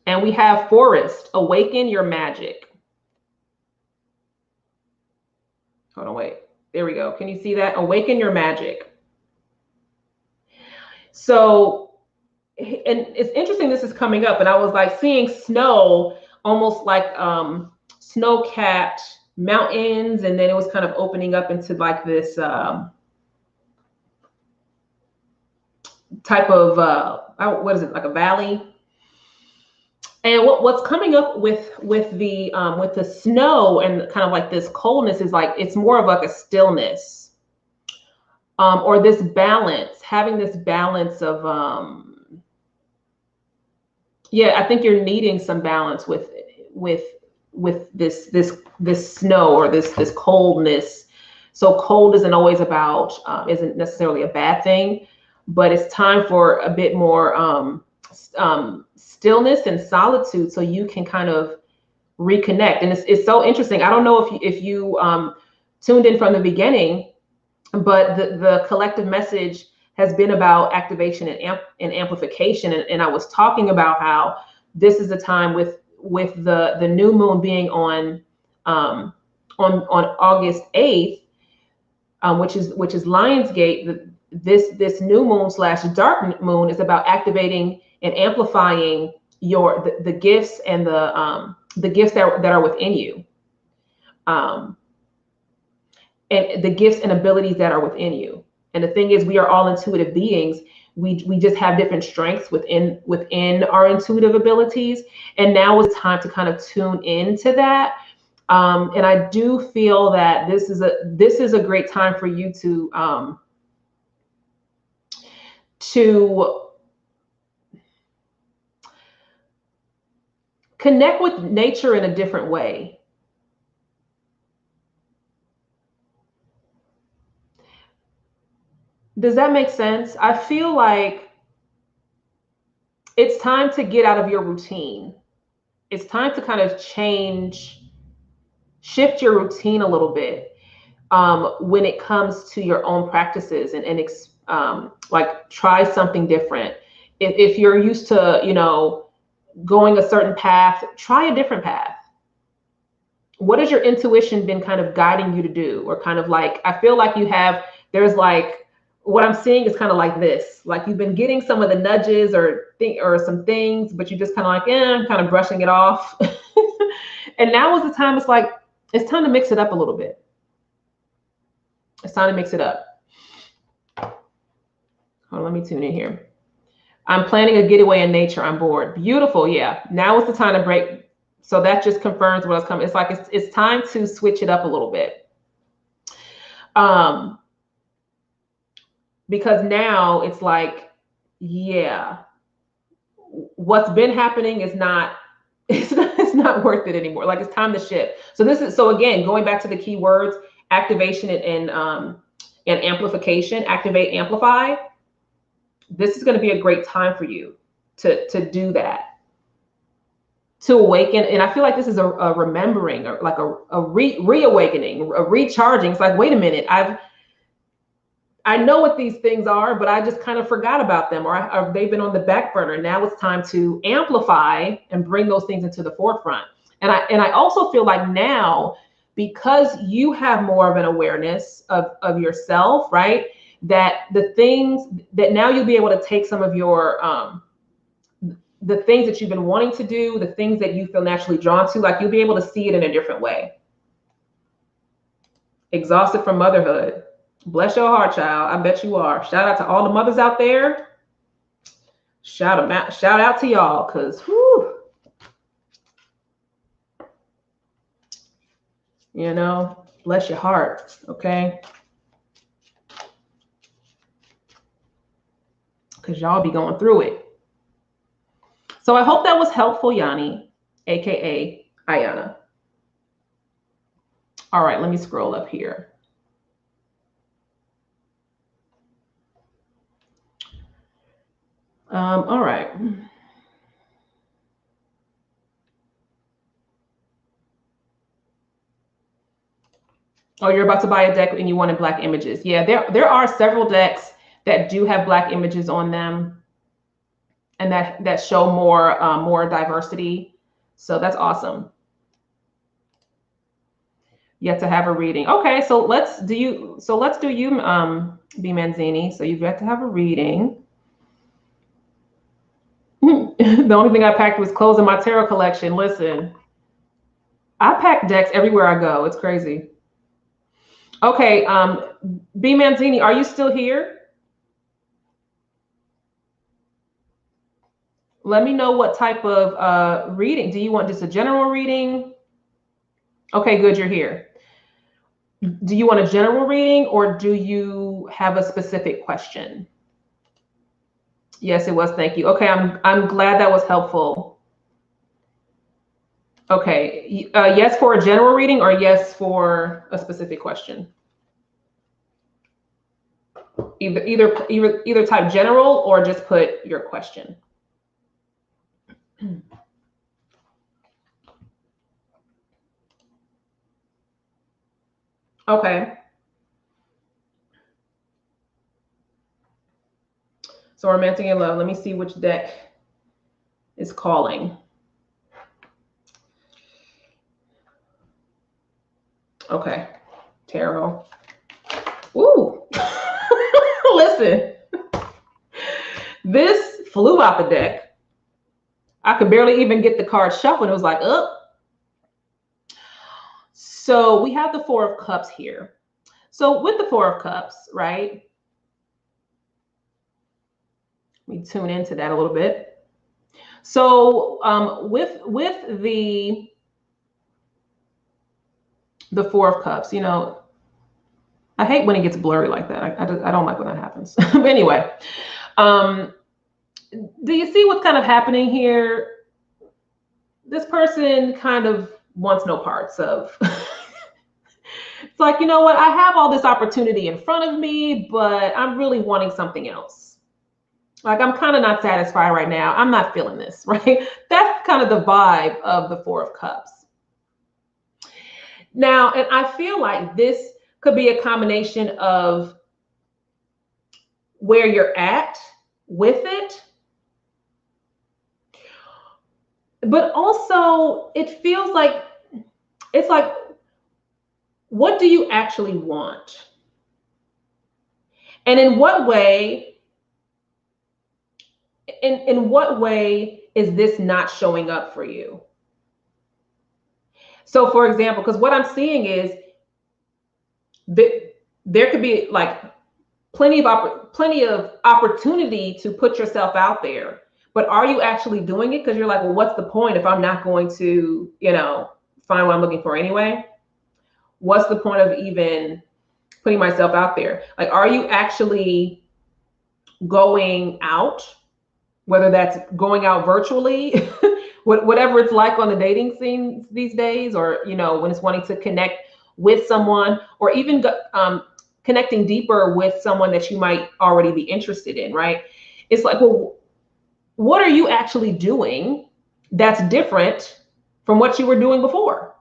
And we have forest, awaken your magic. Hold on, wait. There we go. Can you see that? Awaken your magic. So, and it's interesting this is coming up, and I was like seeing snow, almost like snow-capped mountains, and then it was kind of opening up into like this type of what is it, like a valley? And what's coming up with the snow and kind of like this coldness is like it's more of like a stillness. Or this balance, having this balance of, yeah, I think you're needing some balance with this snow or this coldness. So cold isn't always isn't necessarily a bad thing, but it's time for a bit more stillness and solitude, so you can kind of reconnect. And it's so interesting. I don't know if you tuned in from the beginning, but the collective message has been about activation and amplification. And I was talking about how this is the time with with the new moon being on August 8th, which is Lionsgate, this new moon slash dark moon is about activating and amplifying the gifts and the gifts that are within you, and the gifts and abilities that are within you. And the thing is, we are all intuitive beings. We just have different strengths within our intuitive abilities. And now is time to kind of tune into that. And I do feel that this is a great time for you to connect with nature in a different way. Does that make sense? I feel like it's time to get out of your routine. It's time to kind of shift your routine a little bit when it comes to your own practices, and like try something different. If you're used to, going a certain path, try a different path. What has your intuition been kind of guiding you to do? Or kind of like, I feel like there's like, what I'm seeing is kind of like this, like you've been getting some of the nudges or some things, but you just kind of like, I'm kind of brushing it off. And now is the time, it's time to mix it up a little bit. It's time to mix it up. Hold on, let me tune in here. I'm planning a getaway in nature. I'm bored. Beautiful. Yeah. Now is the time to break. So that just confirms what's coming. It's like, it's time to switch it up a little bit. Because now it's like, yeah, what's been happening is not, it's not worth it anymore. Like, it's time to shift. So again, going back to the key words, activation and amplification, activate, amplify. This is going to be a great time for you to do that, to awaken. And I feel like this is a remembering, or like a reawakening, a recharging. It's like, wait a minute, I know what these things are, but I just kind of forgot about them, or they've been on the back burner. Now it's time to amplify and bring those things into the forefront. And I also feel like now, because you have more of an awareness of yourself, right? That the things that now you'll be able to take some of your the things that you've been wanting to do, the things that you feel naturally drawn to, like you'll be able to see it in a different way. Exhausted from motherhood. Bless your heart, child. I bet you are. Shout out to all the mothers out there. Shout out to y'all, because bless your heart. Okay. Because y'all be going through it. So I hope that was helpful, Yanni, aka Ayana. All right, let me scroll up here. All right. Oh, you're about to buy a deck and you wanted black images. Yeah, there are several decks that do have black images on them, and that show more diversity. So that's awesome. Yet to have a reading. Okay, so let's do you, B Manzini. So you've got to have a reading. The only thing I packed was clothes in my tarot collection. Listen, I pack decks everywhere I go. It's crazy. Okay, B Manzini, are you still here? Let me know what type of reading. Do you want just a general reading? Okay, good, you're here. Do you want a general reading, or do you have a specific question? Yes, it was. Thank you. Okay, I'm glad that was helpful. Okay, yes for a general reading, or yes for a specific question? Either type general, or just put your question. Okay. So romantic and love. Let me see which deck is calling. Okay, tarot. Ooh, listen, this flew out the deck. I could barely even get the card shuffled. It was like, oh. So we have the Four of Cups here. So with the Four of Cups, right? Let me tune into that a little bit. So with the Four of Cups, you know, I hate when it gets blurry like that. I don't like when that happens. But anyway, do you see what's kind of happening here? This person kind of wants no parts of. It's like, you know what? I have all this opportunity in front of me, but I'm really wanting something else. Like, I'm kind of not satisfied right now. I'm not feeling this, right? That's kind of the vibe of the Four of Cups. Now, and I feel like this could be a combination of where you're at with it, but also it feels like it's like, what do you actually want? And in what way, in what way is this not showing up for you? So for example, because what I'm seeing is that there could be like plenty of opportunity to put yourself out there, but are you actually doing it? Because you're like, well, what's the point if I'm not going to, you know, find what I'm looking for anyway? What's the point of even putting myself out there? Like, are you actually going out, whether that's going out virtually, whatever it's like on the dating scene these days, or, you know, when it's wanting to connect with someone, or even connecting deeper with someone that you might already be interested in, right? It's like, well, what are you actually doing that's different from what you were doing before?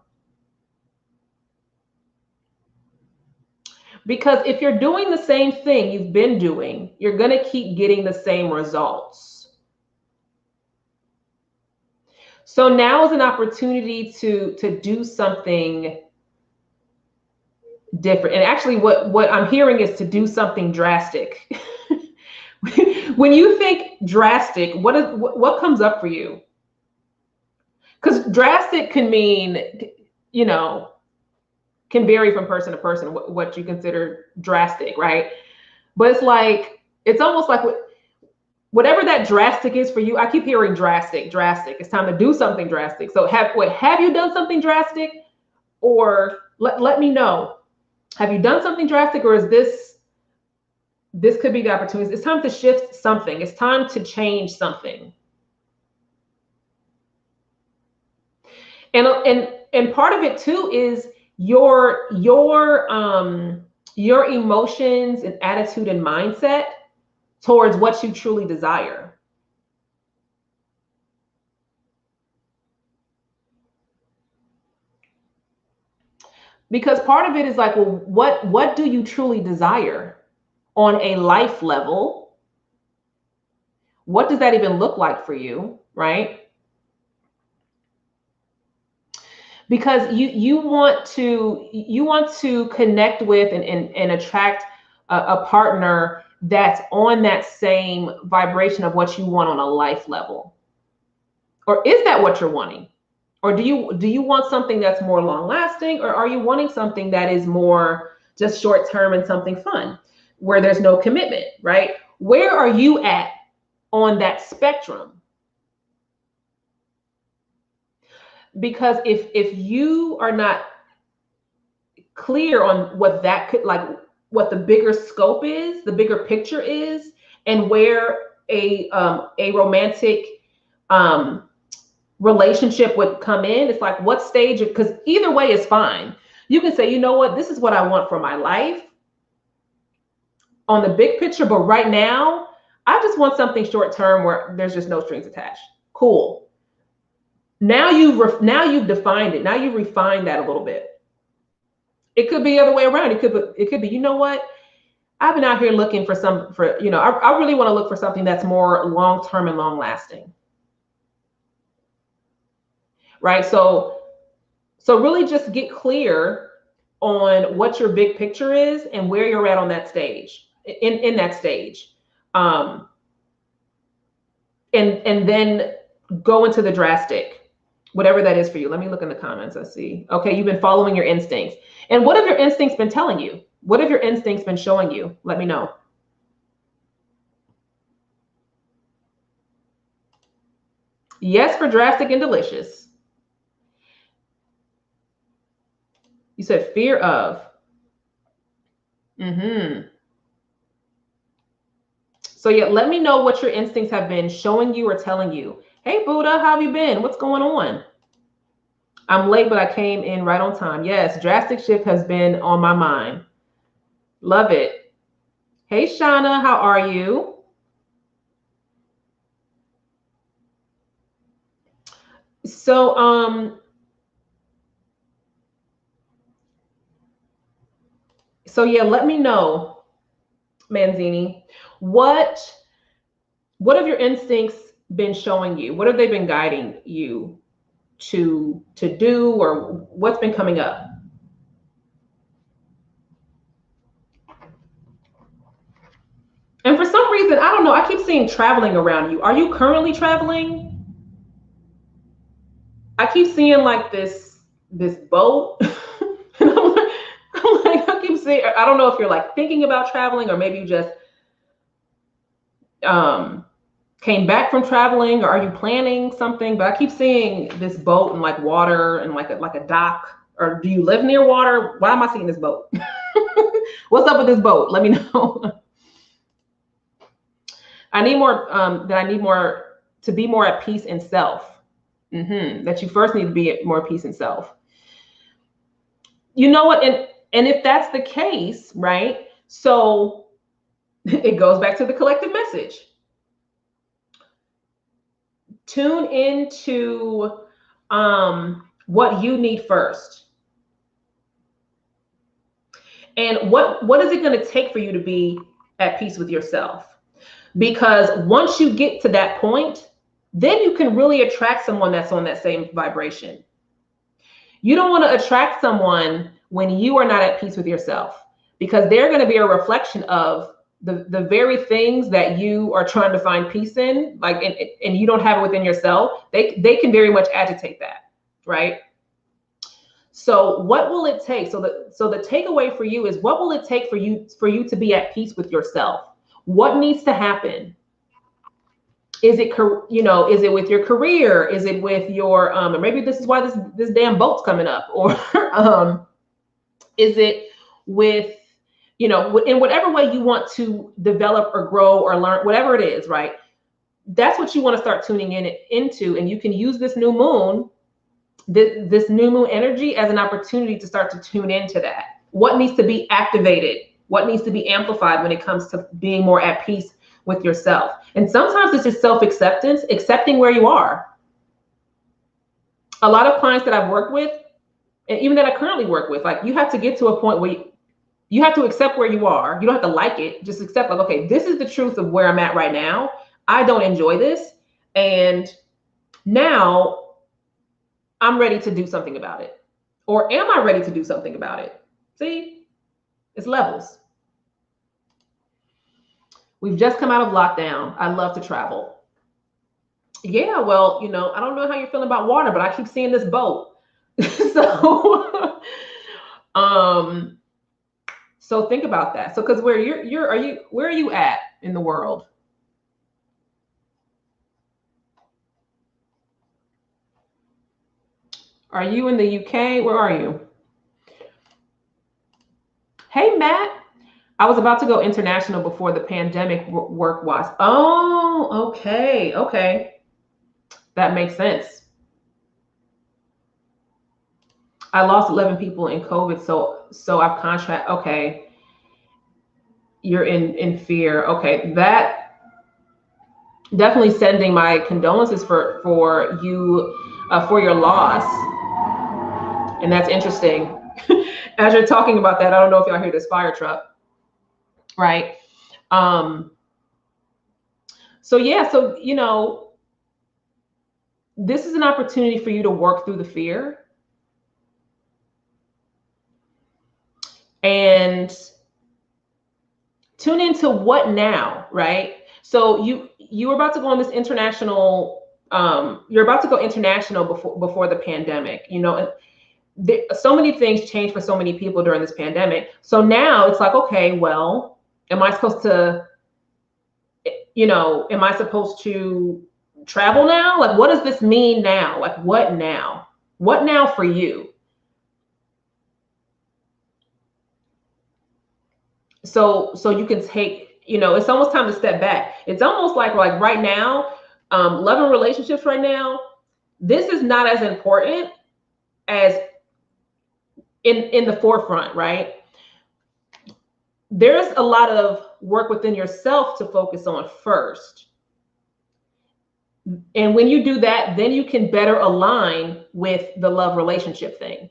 Because if you're doing the same thing you've been doing, you're going to keep getting the same results. So now is an opportunity to do something different. And actually what I'm hearing is to do something drastic. When you think drastic, what comes up for you? Because drastic can mean, you know, can vary from person to person, what you consider drastic, right? But it's like, it's almost like whatever that drastic is for you. I keep hearing drastic. It's time to do something drastic. So have you done something drastic? Or let me know. Have you done something drastic, or is this could be the opportunity? It's time to shift something. It's time to change something. And part of it too is your emotions and attitude and mindset towards what you truly desire. Because part of it is like, well, what do you truly desire on a life level? What does that even look like for you, right? Because you want to connect with and attract a partner that's on that same vibration of what you want on a life level. Or is that what you're wanting? Or do you want something that's more long lasting, or are you wanting something that is more just short term and something fun where there's no commitment, right? Where are you at on that spectrum? Because if you are not clear on what that could, like, what the bigger scope is, the bigger picture is, and where a romantic relationship would come in, it's like, what stage? Because either way is fine. You can say, you know what, this is what I want for my life on the big picture, but right now I just want something short term where there's just no strings attached. Cool. Now you've defined it. Now you've refined that a little bit. It could be the other way around. It could be, you know what? I've been out here looking for I really want to look for something that's more long-term and long-lasting. Right? So really just get clear on what your big picture is and where you're at on that stage, in that stage. And then go into the drastic, whatever that is for you. Let me look in the comments. Let's see. Okay, you've been following your instincts. And what have your instincts been telling you? What have your instincts been showing you? Let me know. Yes for drastic and delicious. You said fear of. So yeah, let me know what your instincts have been showing you or telling you. Hey, Buddha, how have you been? What's going on? I'm late, but I came in right on time. Yes, drastic shift has been on my mind. Love it. Hey, Shauna, how are you? So, yeah, let me know, Manzini, what have your instincts been showing you? What have they been guiding you to do, or what's been coming up? And for some reason, I don't know, I keep seeing traveling around you. Are you currently traveling? I keep seeing like this boat. And I'm like, I keep seeing, I don't know if you're like thinking about traveling, or maybe you just came back from traveling, or are you planning something? But I keep seeing this boat and like water and like a dock. Or do you live near water? Why am I seeing this boat? What's up with this boat? Let me know. I need more, to be more at peace in self. That you first need to be at more peace in self. You know what? And if that's the case, right? So it goes back to the collective message. Tune into what you need first. And what is it going to take for you to be at peace with yourself? Because once you get to that point, then you can really attract someone that's on that same vibration. You don't want to attract someone when you are not at peace with yourself, because they're going to be a reflection of the very things that you are trying to find peace in, like, and you don't have it within yourself. They can very much agitate that, right? So what will it take? So the takeaway for you is, what will it take for you to be at peace with yourself? What needs to happen? Is it, is it with your career? Is it with your, or maybe this is why this damn boat's coming up, or is it with, in whatever way you want to develop or grow or learn, whatever it is, right? That's what you want to start tuning into, and you can use this new moon, this new moon energy as an opportunity to start to tune into that. What needs to be activated? What needs to be amplified when it comes to being more at peace with yourself? And sometimes it's just self-acceptance, accepting where you are. A lot of clients that I've worked with, and even that I currently work with, like, you have to get to a point where you have to accept where you are. You don't have to like it. Just accept, like, okay, this is the truth of where I'm at right now. I don't enjoy this. And now I'm ready to do something about it. Or am I ready to do something about it? See, it's levels. We've just come out of lockdown. I love to travel. Yeah, well, I don't know how you're feeling about water, but I keep seeing this boat. So, so think about that. So, because where where are you at in the world? Are you in the UK? Where are you? Hey, Matt. I was about to go international before the pandemic work was. Oh, okay. Okay. That makes sense. I lost 11 people in COVID. So I've contract. Okay. You're in fear. Okay. That definitely, sending my condolences for you, for your loss. And that's interesting. As you're talking about that, I don't know if y'all hear this fire truck, right? So yeah, so, this is an opportunity for you to work through the fear. and tune into what now, right? So you were about to go on this international, you're about to go international before the pandemic, you know, and so many things changed for so many people during this pandemic. So now it's like, okay, well, am I supposed to, you know, am I supposed to travel now? Like, what does this mean now? Like, what now? What now for you? So you can take, you know, it's almost time to step back. It's almost like right now, love and relationships right now, this is not as important as in the forefront, right? There's a lot of work within yourself to focus on first. And when you do that, then you can better align with the love relationship thing.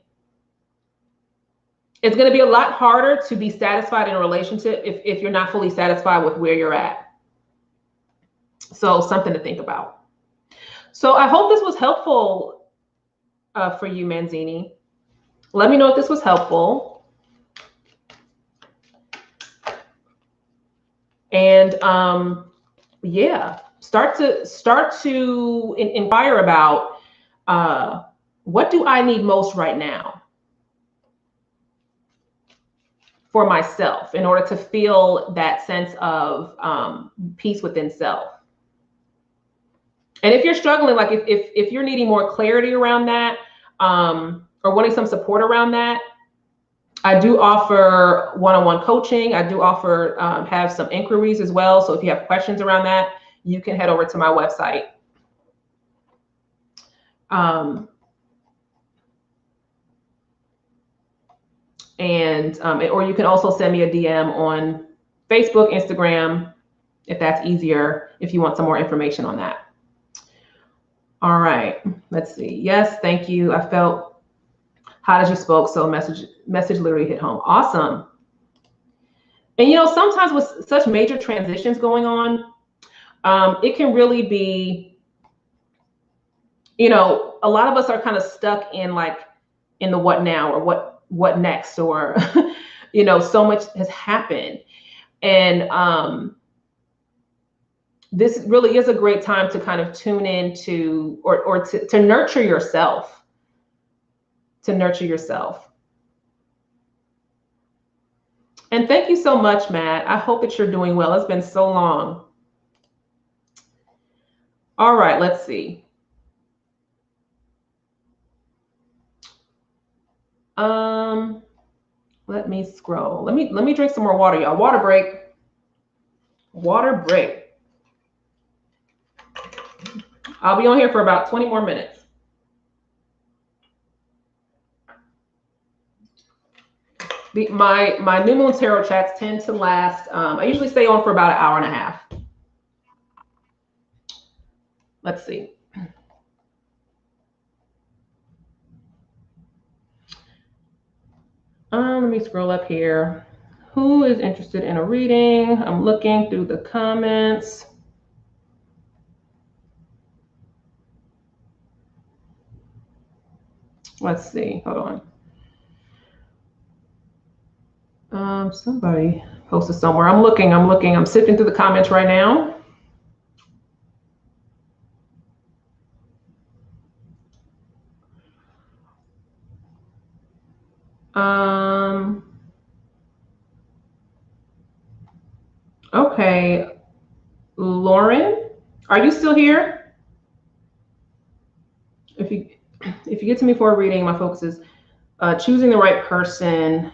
It's going to be a lot harder to be satisfied in a relationship if you're not fully satisfied with where you're at. So something to think about. So I hope this was helpful for you, Manzini. Let me know if this was helpful. And yeah, start to inquire about what do I need most right now for myself in order to feel that sense of peace within self. And if you're struggling, like if you're needing more clarity around that, or wanting some support around that, I do offer one-on-one coaching. I do offer, have some inquiries as well. So if you have questions around that, you can head over to my website. Or you can also send me a DM on Facebook, Instagram, if that's easier, if you want some more information on that. All right, let's see. Yes, thank you. I felt hot as you spoke, so message literally hit home. Awesome. And you know, sometimes with such major transitions going on, it can really be, you know, a lot of us are kind of stuck in the what now, or what next, or you know, so much has happened. And this really is a great time to kind of tune into or to nurture yourself. To nurture yourself. And thank you so much, Matt. I hope that you're doing well. It's been so long. All right, let's see. Let me scroll. Let me drink some more water, y'all. Water break. Water break. I'll be on here for about 20 more minutes. My new moon tarot chats tend to last. I usually stay on for about an hour and a half. Let's see. Let me scroll up here. Who is interested in a reading? I'm looking through the comments. Let's see. Hold on. Somebody posted somewhere. I'm looking. I'm sifting through the comments right now. Okay. Lauren, are you still here? If you get to me for a reading, my focus is choosing the right person,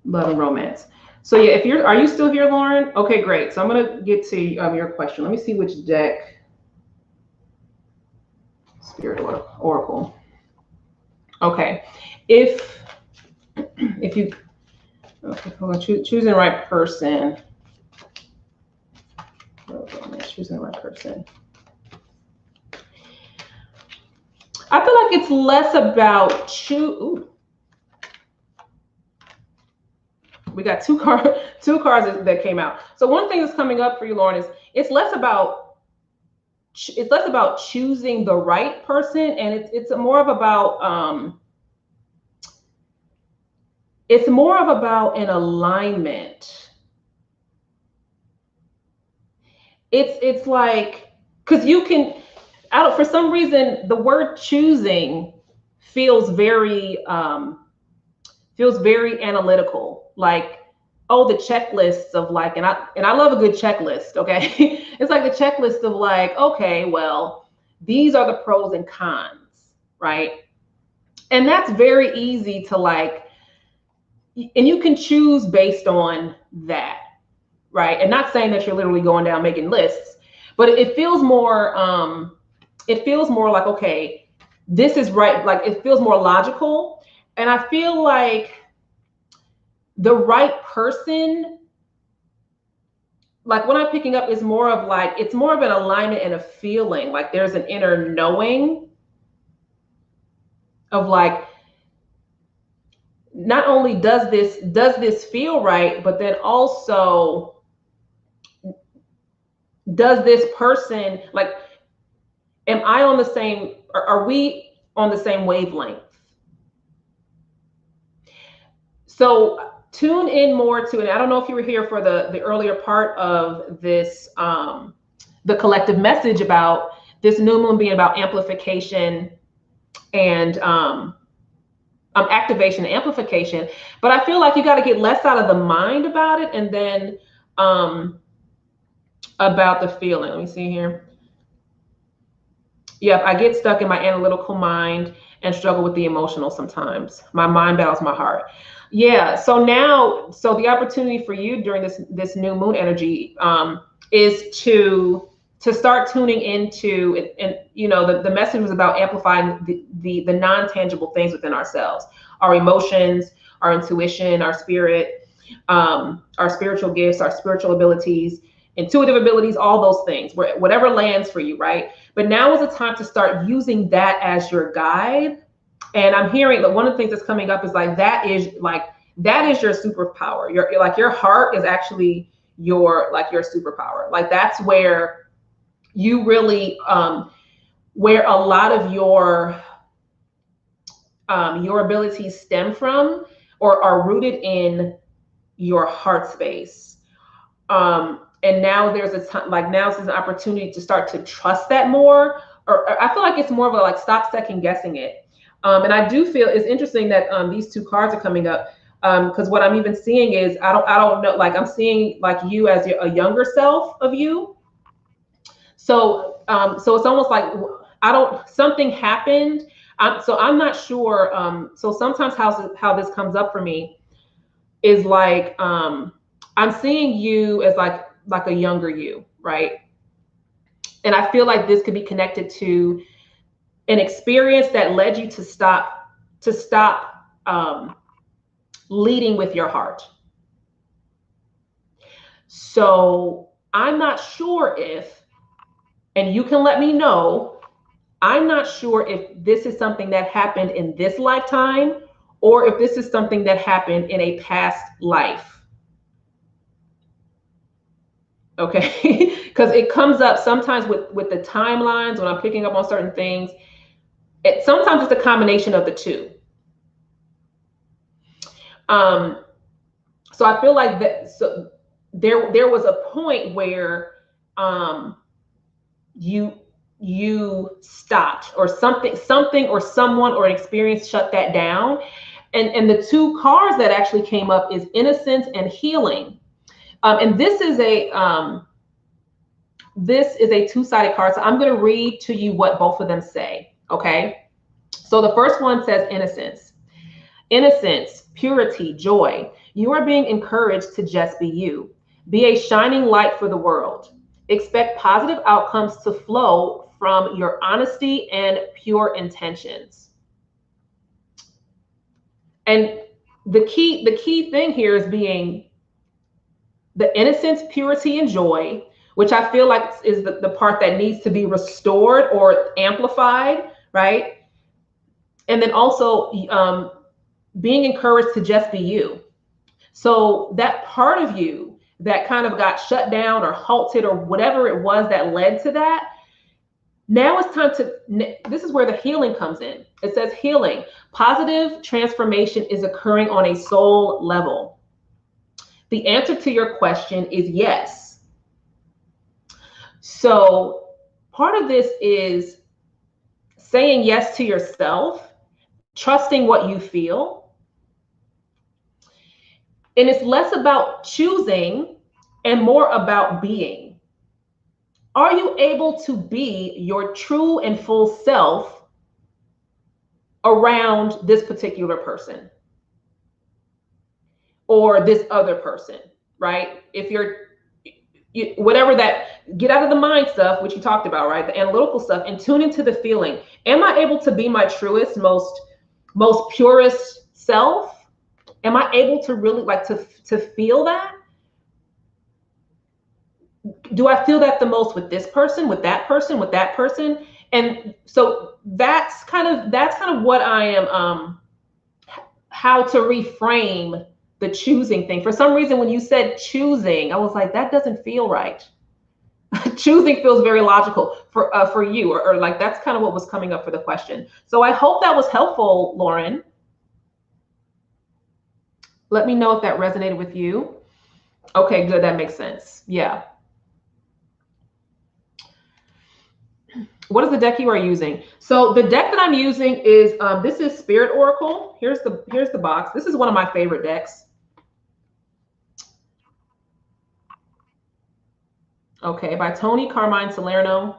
love and romance. So yeah, are you still here, Lauren? Okay, great. So I'm gonna get to your question. Let me see which deck. Spirit Oracle. Okay, if you, okay, hold on. Choosing the right person. Choosing the right person. I feel like it's less about we got two cards that came out. So one thing that's coming up for you, Lauren, is it's less about choosing the right person, and it's more of about it's more of about an alignment. It's like, because you can, I don't, for some reason, the word choosing feels very analytical. Like, oh, the checklists of like, and I love a good checklist, okay? It's like the checklist of like, okay, well, these are the pros and cons, right? And that's very easy to like, and you can choose based on that, right? And not saying that you're literally going down making lists, but it feels more like, okay, this is right. Like, it feels more logical. And I feel like the right person, like what I'm picking up is more of like, it's more of an alignment and a feeling. Like there's an inner knowing of like, not only does this feel right, but then also does this person, like, am I on the same, are we on the same wavelength? So tune in more to, and I don't know if you were here for the earlier part of this, the collective message about this new moon being about amplification and activation and amplification. But I feel like you got to get less out of the mind about it, and then about the feeling. Let me see here. Yep, I get stuck in my analytical mind and struggle with the emotional sometimes. My mind battles my heart. Yeah. So now, so the opportunity for you during this new moon energy is to start tuning into, and you know, the message was about amplifying the non-tangible things within ourselves, our emotions, our intuition, our spirit, our spiritual gifts, our spiritual abilities, intuitive abilities, all those things, whatever lands for you, right? But now is the time to start using that as your guide. And I'm hearing that one of the things that's coming up is like, that is your superpower. Your heart is actually your superpower. Like that's where you really, where a lot of your abilities stem from or are rooted in your heart space. And now there's a time, like now is an opportunity to start to trust that more. Or I feel like it's more of a like, stop second guessing it. And I do feel it's interesting that these two cards are coming up, because what I'm even seeing is I don't know, like I'm seeing like you as a younger self of you. So so it's almost like something happened. So I'm not sure. So sometimes how this comes up for me is like, I'm seeing you as like a younger you, right? And I feel like this could be connected to an experience that led you to stop leading with your heart. So I'm not sure if, and you can let me know, I'm not sure if this is something that happened in this lifetime or if this is something that happened in a past life. Okay, because it comes up sometimes with the timelines when I'm picking up on certain things. Sometimes it's a combination of the two. So I feel like that. So there was a point where you stopped, or something or someone or an experience shut that down. And the two cards that actually came up is innocence and healing. And this is a two-sided card. So I'm going to read to you what both of them say. Okay. So the first one says innocence. Innocence, purity, joy. You are being encouraged to just be you. Be a shining light for the world. Expect positive outcomes to flow from your honesty and pure intentions. And the key thing here is being the innocence, purity, and joy, which I feel like is the part that needs to be restored or amplified, right? And then also being encouraged to just be you. So that part of you that kind of got shut down or halted or whatever it was that led to that, Now it's time to, this is where the healing comes in. It says healing. Positive transformation is occurring on a soul level. The answer to your question is yes. So part of this is saying yes to yourself, trusting what you feel. And it's less about choosing and more about being. Are you able to be your true and full self around this particular person or this other person, right? If whatever that, get out of the mind stuff, which you talked about, right? The analytical stuff, and tune into the feeling. Am I able to be my truest, most purest self? Am I able to really like to feel that? Do I feel that the most with this person, with that person, with that person? And so that's kind of what I am, how to reframe the choosing thing. For some reason, when you said choosing, I was like, that doesn't feel right. Choosing feels very logical for you, or like that's kind of what was coming up for the question. So I hope that was helpful, Lauren. Let me know if that resonated with you. Okay, good. That makes sense. Yeah. What is the deck you are using? So the deck that I'm using is, this is Spirit Oracle. Here's the box. This is one of my favorite decks. Okay, by Toni Carmine Salerno.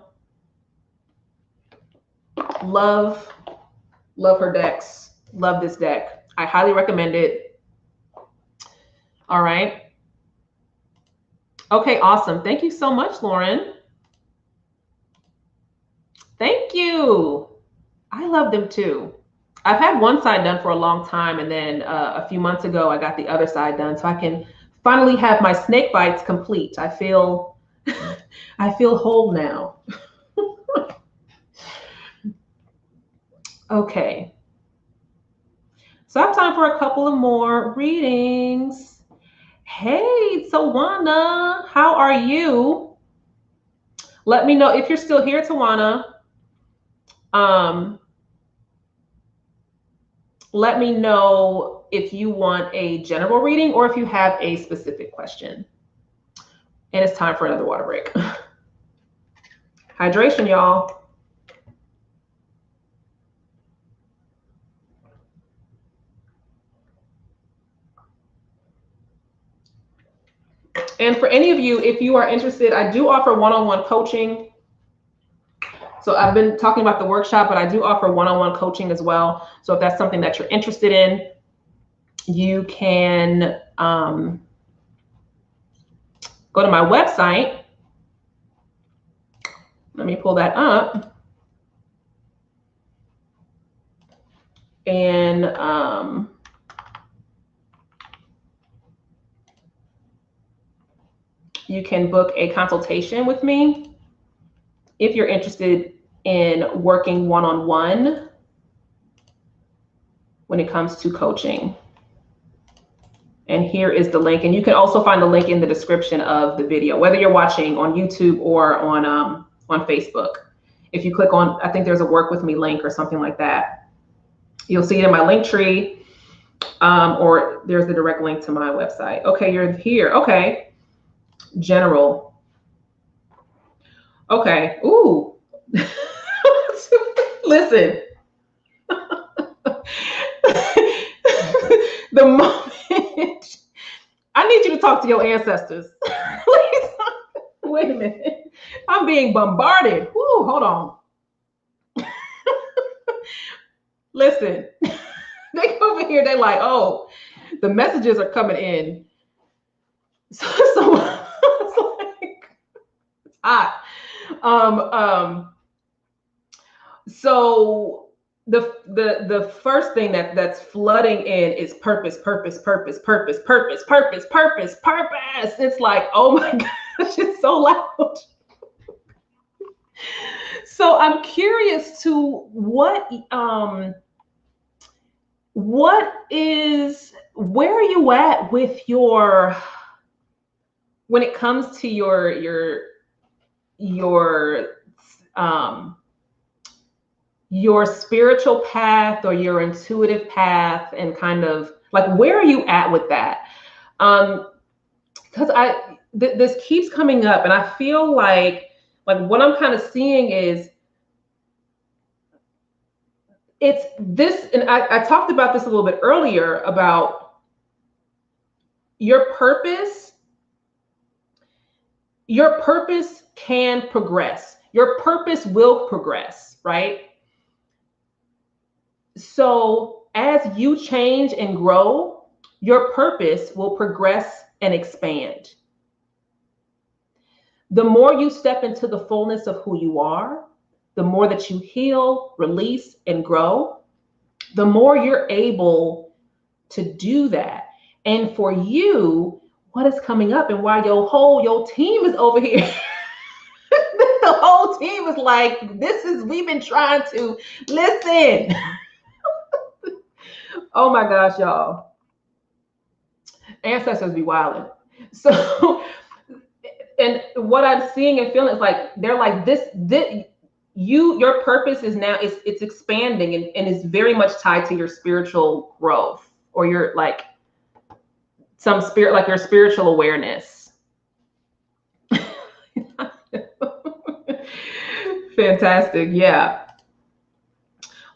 Love her decks. Love this deck. I highly recommend it. All right. Okay, awesome. Thank you so much, Lauren. Thank you. I love them too. I've had one side done for a long time, and then a few months ago, I got the other side done, so I can finally have my snake bites complete. I feel whole now. Okay. So I have time for a couple of more readings. Hey, Tawana, how are you? Let me know if you're still here, Tawana. Let me know if you want a general reading or if you have a specific question. And it's time for another water break. Hydration, y'all. And for any of you, if you are interested, I do offer one-on-one coaching. So I've been talking about the workshop, but I do offer one-on-one coaching as well. So if that's something that you're interested in, you can go to my website. Let me pull that up. And you can book a consultation with me if you're interested in working one-on-one when it comes to coaching. And here is the link. And you can also find the link in the description of the video, whether you're watching on YouTube or on Facebook. If you click on, I think there's a work with me link or something like that. You'll see it in my link tree, or there's the direct link to my website. Okay, you're here. Okay. General. Okay. Ooh. Listen. The moment I need you to talk to your ancestors. Please. Wait a minute. I'm being bombarded. Woo, hold on. Listen. They come over here, they like, oh, the messages are coming in. So it's like, it's hot. So the first thing that's flooding in is purpose. It's like, oh my gosh, it's so loud. So I'm curious to where are you at with when it comes to your your spiritual path or your intuitive path, and kind of like, where are you at with that? Because this keeps coming up, and I feel like what I'm kind of seeing is it's this, and I talked about this a little bit earlier about your purpose. Your purpose can progress. Your purpose will progress, right? So as you change and grow, your purpose will progress and expand. The more you step into the fullness of who you are, the more that you heal, release, and grow, the more you're able to do that. And for you, what is coming up and why your team is over here. The whole team is like, we've been trying to listen. Oh my gosh, y'all. Ancestors be wilding. So, and what I'm seeing and feeling is like, they're like, your purpose is now, it's expanding and is very much tied to your spiritual growth, or your like some spirit, like your spiritual awareness. Fantastic. Yeah.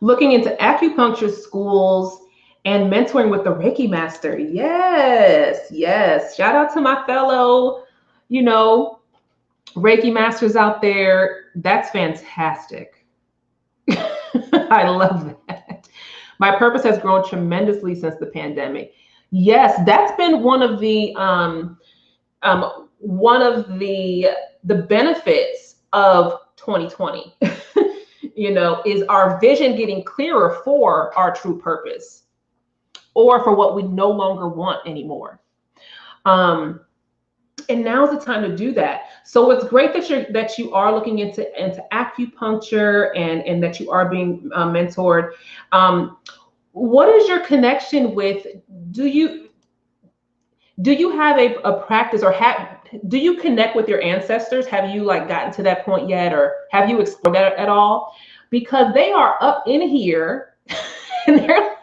Looking into acupuncture schools and mentoring with the Reiki master. Yes. Yes. Shout out to my fellow, Reiki masters out there. That's fantastic. I love that. My purpose has grown tremendously since the pandemic. Yes, that's been one of the benefits of 2020. Is our vision getting clearer for our true purpose, or for what we no longer want anymore. And now's the time to do that. So it's great that you are looking into acupuncture, and that you are being mentored. What is your connection with? Do you have a practice, or do you connect with your ancestors? Have you gotten to that point yet, or have you explored that at all? Because they are up in here, and they're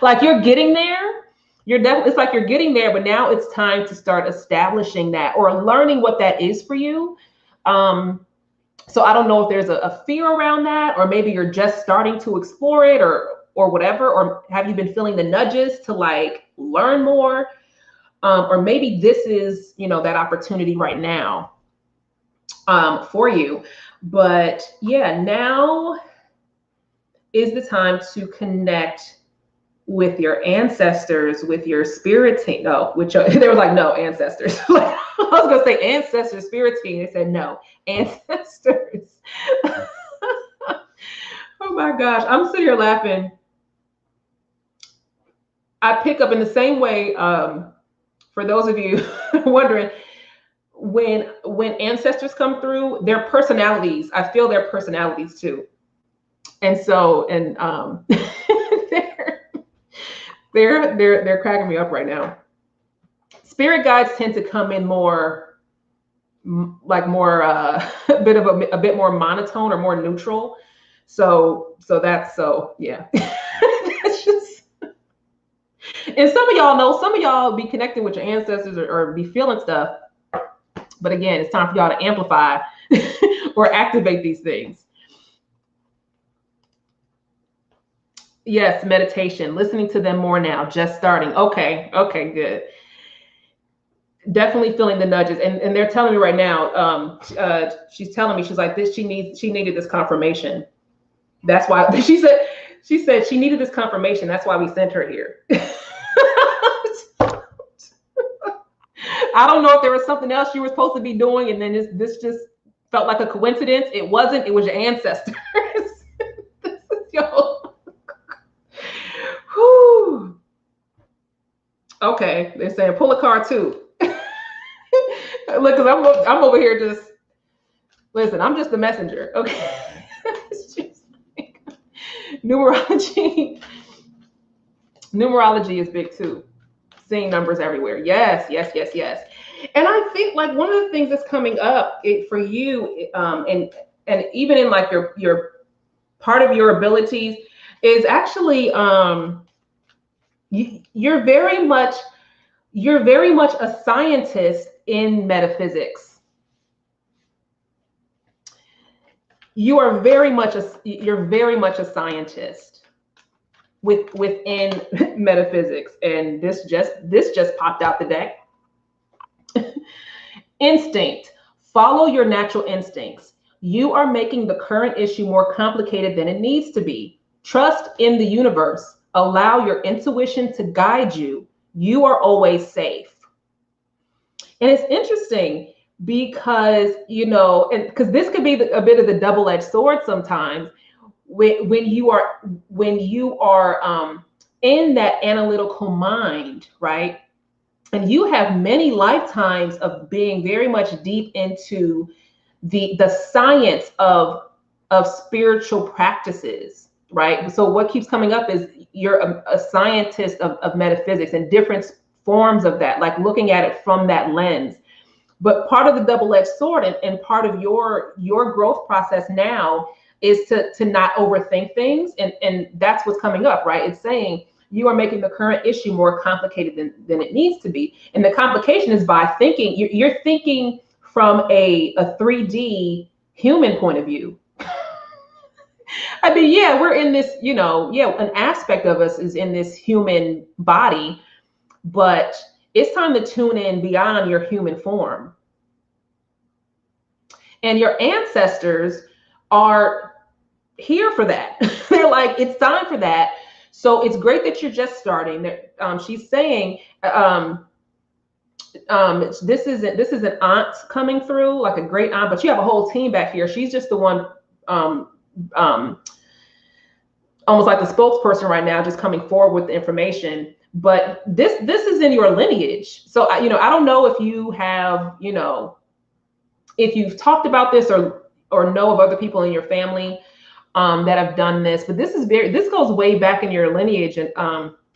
like you're getting there. It's like you're getting there, but now it's time to start establishing that, or learning what that is for you. So I don't know if there's a fear around that, or maybe you're just starting to explore it, or whatever, or have you been feeling the nudges to learn more? Or maybe this is, that opportunity right now for you. But yeah, now is the time to connect with your ancestors, with your spirit team. No, they were like, no, ancestors. I was gonna say ancestors, spirit team. They said no, ancestors. Oh my gosh, I'm sitting here laughing. I pick up in the same way. For those of you wondering, when ancestors come through, their personalities, I feel their personalities too. And so, they're cracking me up right now. Spirit guides tend to come in more a bit more monotone, or more neutral. So yeah. That's just, and some of y'all be connecting with your ancestors, or be feeling stuff. But again, it's time for y'all to amplify or activate these things. Yes, meditation, listening to them more now, just starting. Okay, good. Definitely feeling the nudges, and they're telling me right now. She's telling me, she's like, she needed this confirmation. That's why she said she needed this confirmation. That's why we sent her here. I don't know if there was something else you were supposed to be doing, and then this just felt like a coincidence. It wasn't. It was your ancestors. This is your. Whew. Okay, they're saying pull a card too. Look, because I'm over here just listen. I'm just the messenger. Okay. It's just numerology. Numerology is big too. Seeing numbers everywhere. Yes. And I think one of the things that's coming up for you, and even in your part of your abilities is actually you're very much a scientist in metaphysics. You're very much a scientist within metaphysics, and this just popped out the deck. Instinct. Follow your natural instincts. You are making the current issue more complicated than it needs to be. Trust in the universe. Allow your intuition to guide you. You are always safe. And it's interesting because, and because this could be a bit of the double-edged sword sometimes when you are in that analytical mind, right? And you have many lifetimes of being very much deep into the science of spiritual practices, right? So what keeps coming up is you're a scientist of metaphysics and different forms of that, like looking at it from that lens. But part of the double-edged sword and part of your growth process now is to not overthink things, and that's what's coming up, right? It's saying you are making the current issue more complicated than it needs to be. And the complication is by thinking, you're thinking from a 3D human point of view. I mean, yeah, we're in this, an aspect of us is in this human body, but it's time to tune in beyond your human form. And your ancestors are here for that. They're like, it's time for that. So it's great that you're just starting. She's saying this is an aunt coming through, like a great aunt, but you have a whole team back here. She's just the one, almost like the spokesperson right now, just coming forward with the information. But this is in your lineage. So I don't know if you have, if you've talked about this or know of other people in your family that have done this, but this goes way back in your lineage. And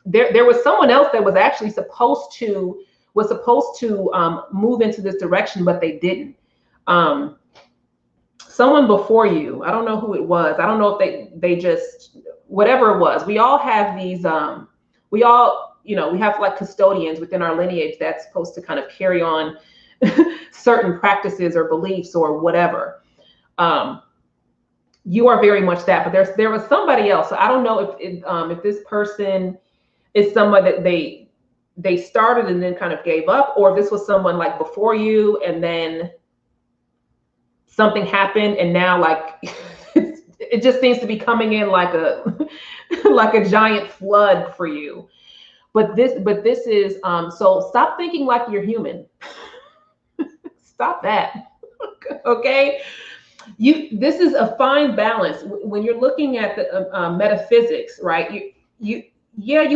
there was someone else that was actually supposed to move into this direction, but they didn't. Someone before you, I don't know who it was. I don't know if they just, whatever it was. We all have these, we have like custodians within our lineage that's supposed to kind of carry on certain practices or beliefs or whatever. You are very much that, but there was somebody else. So I don't know if this person is someone that they started and then kind of gave up, or if this was someone like before you and then something happened and now like it just seems to be coming in like a like a giant flood for you. But this is so stop thinking like you're human. Stop that. Okay. This is a fine balance when you're looking at the metaphysics, right? You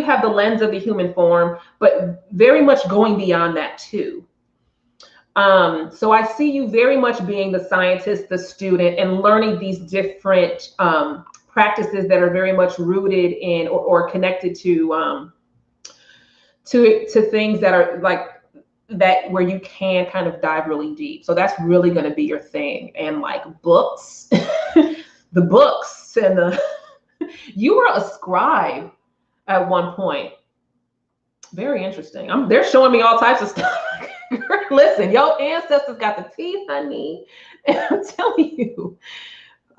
have the lens of the human form, but very much going beyond that too. So I see you very much being the scientist, the student, and learning these different practices that are very much rooted in or connected to things that are like that where you can kind of dive really deep. So that's really going to be your thing. And like books, the books and the you were a scribe at one point. Very interesting. They're showing me all types of stuff. Listen, your ancestors got the teeth, honey. And I'm telling you.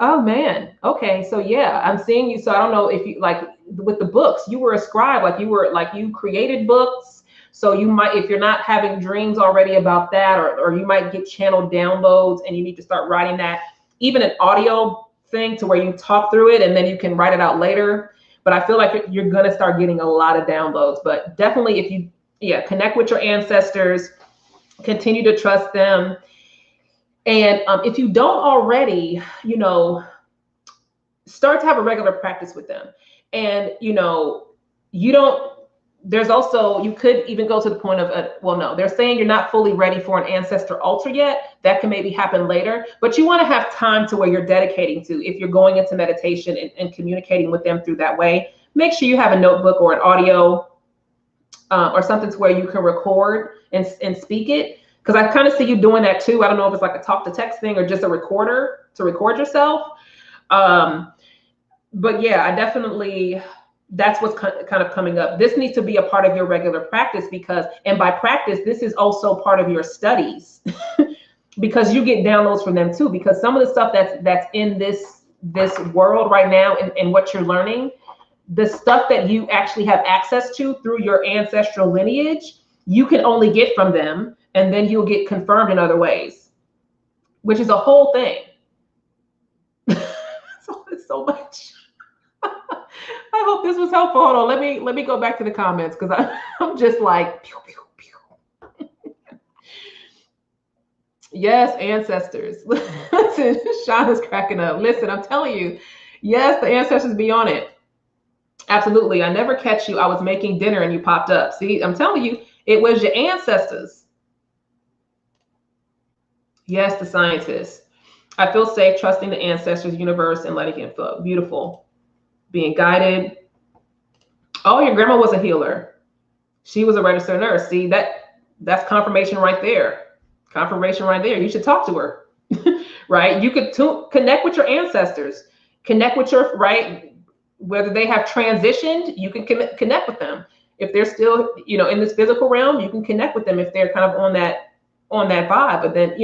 Oh man. Okay. So yeah, I'm seeing you. So I don't know if you like with the books, you were a scribe, you created books. So you might, if you're not having dreams already about that, or you might get channeled downloads and you need to start writing that, even an audio thing to where you talk through it and then you can write it out later. But I feel like you're going to start getting a lot of downloads. But definitely if you, connect with your ancestors, continue to trust them. And if you don't already, start to have a regular practice with them. And, there's also, you could even go to the point of, they're saying you're not fully ready for an ancestor altar yet. That can maybe happen later, but you want to have time to where you're dedicating to, if you're going into meditation and communicating with them through that way, make sure you have a notebook or an audio or something to where you can record and speak it. Because I kind of see you doing that too. I don't know if it's like a talk to text thing or just a recorder to record yourself. but yeah, I definitely, that's what's kind of coming up. This needs to be a part of your regular practice because, and by practice, this is also part of your studies because you get downloads from them too. Because some of the stuff that's in this world right now and what you're learning, the stuff that you actually have access to through your ancestral lineage, you can only get from them, and then you'll get confirmed in other ways, which is a whole thing. So it's so much. I hope this was helpful. Hold on, let me go back to the comments because I'm just like pew, pew, pew. Yes, ancestors. Listen, Sean is cracking up. Listen, I'm telling you, yes, the ancestors be on it. Absolutely. I never catch you. I was making dinner and you popped up. See, I'm telling you, it was your ancestors. Yes, the scientists. I feel safe trusting the ancestors, universe, and letting it flow. Beautiful. Being guided. Oh, your grandma was a healer. She was a registered nurse. See, that's confirmation right there. Confirmation right there. You should talk to her. Right? You could connect with your ancestors. Connect with your, right? Whether they have transitioned, you can connect with them. If they're still, in this physical realm, you can connect with them if they're kind of on that vibe. But then,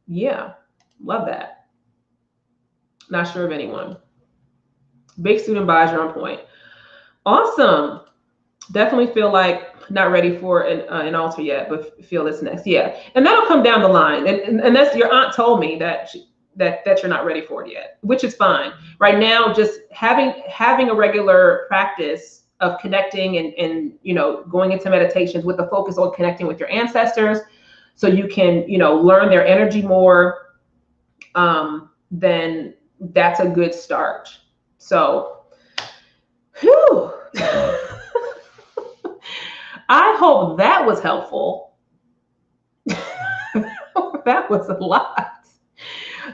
yeah, love that. Not sure of anyone. Big student advisor on point. Awesome. Definitely feel like not ready for an altar yet, but feel this next. Yeah, and that'll come down the line. And that's, your aunt told me that that you're not ready for it yet, which is fine. Right now, just having a regular practice of connecting and going into meditations with the focus on connecting with your ancestors, so you can learn their energy more. Then that's a good start. So, whew. I hope that was helpful. That was a lot.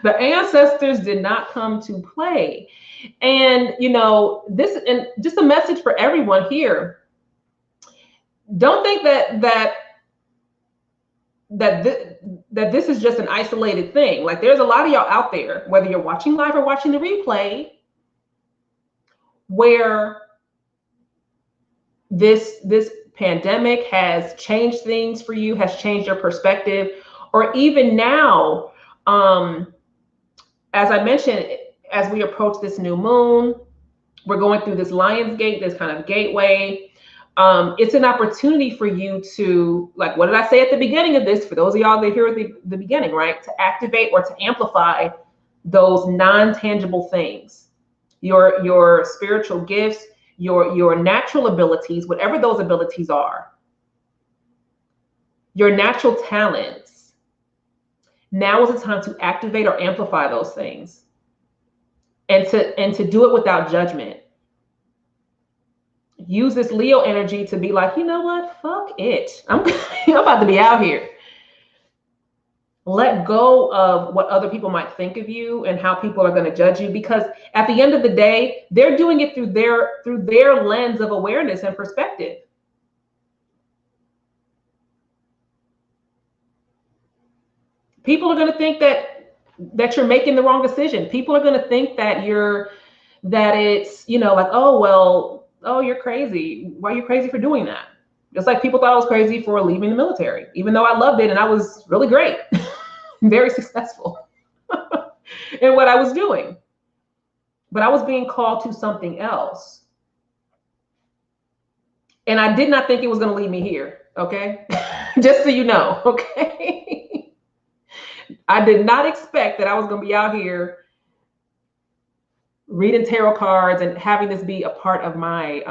The ancestors did not come to play. And this, and just a message for everyone here. Don't think that this is just an isolated thing. Like, there's a lot of y'all out there, whether you're watching live or watching the replay, where this pandemic has changed things for you, has changed your perspective, or even now, as I mentioned, as we approach this new moon, we're going through this Lion's Gate, this kind of gateway. It's an opportunity for you to, like, what did I say at the beginning of this? For those of y'all that hear at the beginning, right? To activate or to amplify those non-tangible things, your spiritual gifts, your natural abilities, whatever those abilities are, your natural talents. Now is the time to activate or amplify those things, and to do it without judgment. Use this Leo energy to be like, you know what? Fuck it. I'm about to be out here. Let go of what other people might think of you and how people are going to judge you, because at the end of the day, they're doing it through their lens of awareness and perspective. People are going to think that you're making the wrong decision. People are going to think that it's, like, oh, well, oh, you're crazy. Why are you crazy for doing that? Just like people thought I was crazy for leaving the military, even though I loved it and I was really great, very successful in what I was doing. But I was being called to something else. And I did not think it was going to lead me here. Okay. Just so you know. Okay. I did not expect that I was going to be out here reading tarot cards and having this be a part of my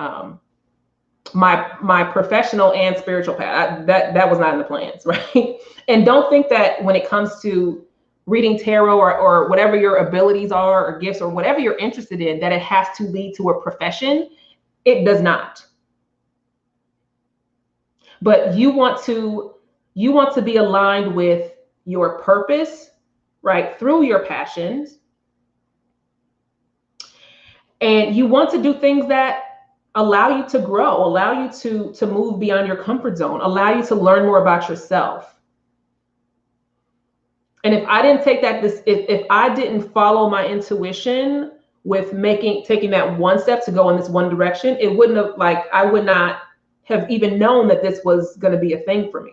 my professional and spiritual path. That was not in the plans, right? And don't think that when it comes to reading tarot or whatever your abilities are or gifts or whatever you're interested in, that it has to lead to a profession. It does not. But you want to be aligned with your purpose, right? Through your passions. And you want to do things that allow you to grow, allow you to move beyond your comfort zone, allow you to learn more about yourself. And if I didn't take that, if I didn't follow my intuition with taking that one step to go in this one direction, it wouldn't have, like, I would not have even known that this was going to be a thing for me.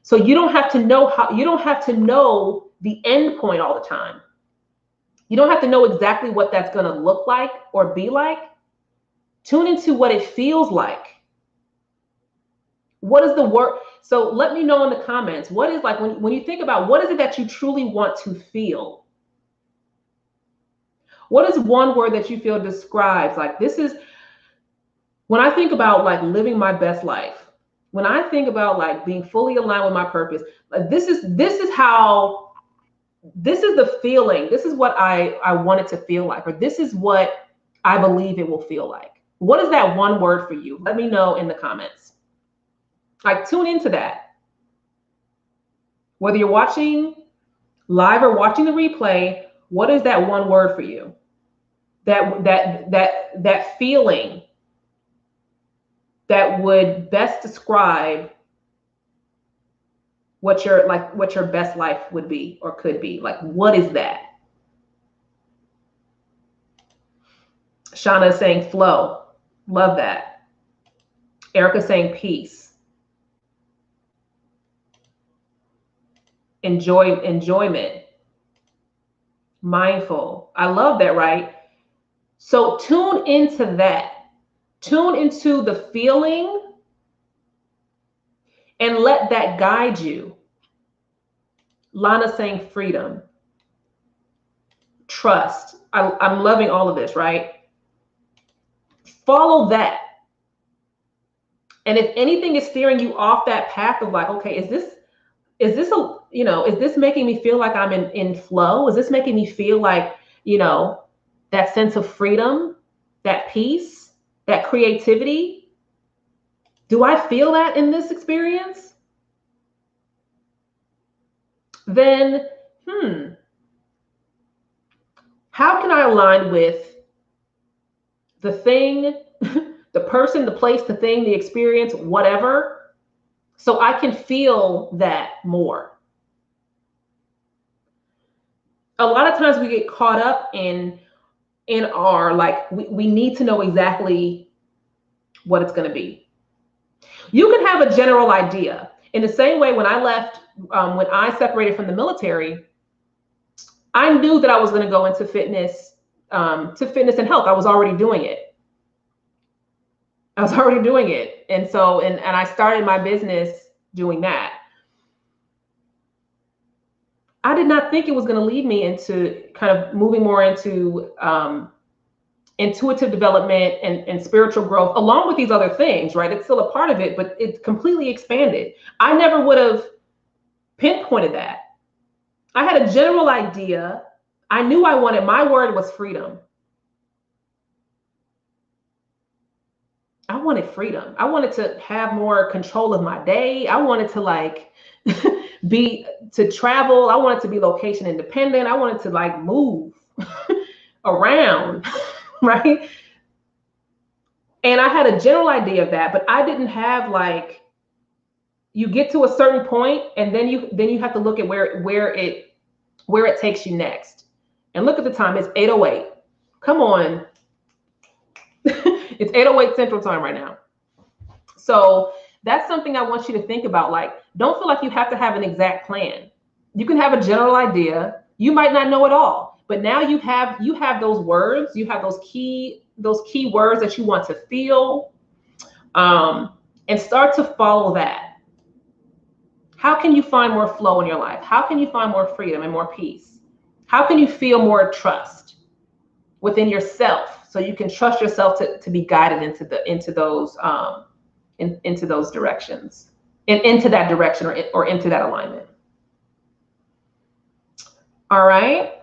So you don't have to know the end point all the time. You don't have to know exactly what that's going to look like or be like. Tune into what it feels like. What is the word? So let me know in the comments, what is, like, when you think about what is it that you truly want to feel? What is one word that you feel describes, like, this is, when I think about, like, living my best life, when I think about, like, being fully aligned with my purpose, like, this is how, this is the feeling. This is what I want it to feel like, or this is what I believe it will feel like. What is that one word for you? Let me know in the comments. Like, tune into that. Whether you're watching live or watching the replay, what is that one word for you? That feeling that would best describe what your best life would be or could be. Like, what is that? Shauna is saying flow. Love that. Erica saying peace. Enjoyment. Mindful. I love that, right? So tune into that. Tune into the feeling and let that guide you. Lana saying freedom. Trust. I'm loving all of this, right? Follow that. And if anything is steering you off that path of, like, okay, is this is this making me feel like I'm in flow? Is this making me feel like, that sense of freedom, that peace, that creativity? Do I feel that in this experience? Then, how can I align with the thing, the person, the place, the thing, the experience, whatever, so I can feel that more? A lot of times we get caught up in our, like, we need to know exactly what it's going to be. You can have a general idea. In the same way, when I left, when I separated from the military, I knew that I was going to go into fitness, and health. I was already doing it. And so, and I started my business doing that. I did not think it was going to lead me into kind of moving more into intuitive development and spiritual growth, along with these other things, right? It's still a part of it, but it's completely expanded. I never would have pinpointed that. I had a general idea. I knew my word was freedom. I wanted freedom. I wanted to have more control of my day. I wanted to, like, to travel. I wanted to be location independent. I wanted to, like, move around, right? And I had a general idea of that, but I didn't have, like, you get to a certain point and then you have to look at where it takes you next. And look at the time, it's 8:08. Come on. It's 8:08 Central Time right now. So that's something I want you to think about. Like, don't feel like you have to have an exact plan. You can have a general idea. You might not know it all, but now you have those words. You have those key words that you want to feel, and start to follow that. How can you find more flow in your life? How can you find more freedom and more peace? How can you feel more trust within yourself, so you can trust yourself to be guided into those directions, and into that direction, or into that alignment? All right.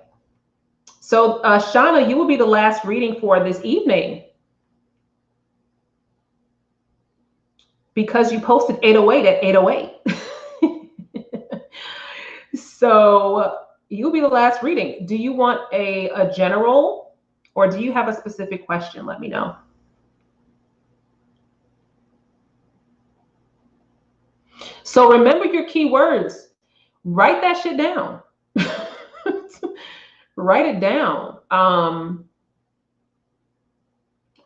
So Shauna, you will be the last reading for this evening, because you posted 8:08 at 8:08. So you'll be the last reading. Do you want a general, or do you have a specific question? Let me know. So remember your key words. write that shit down. Write it down.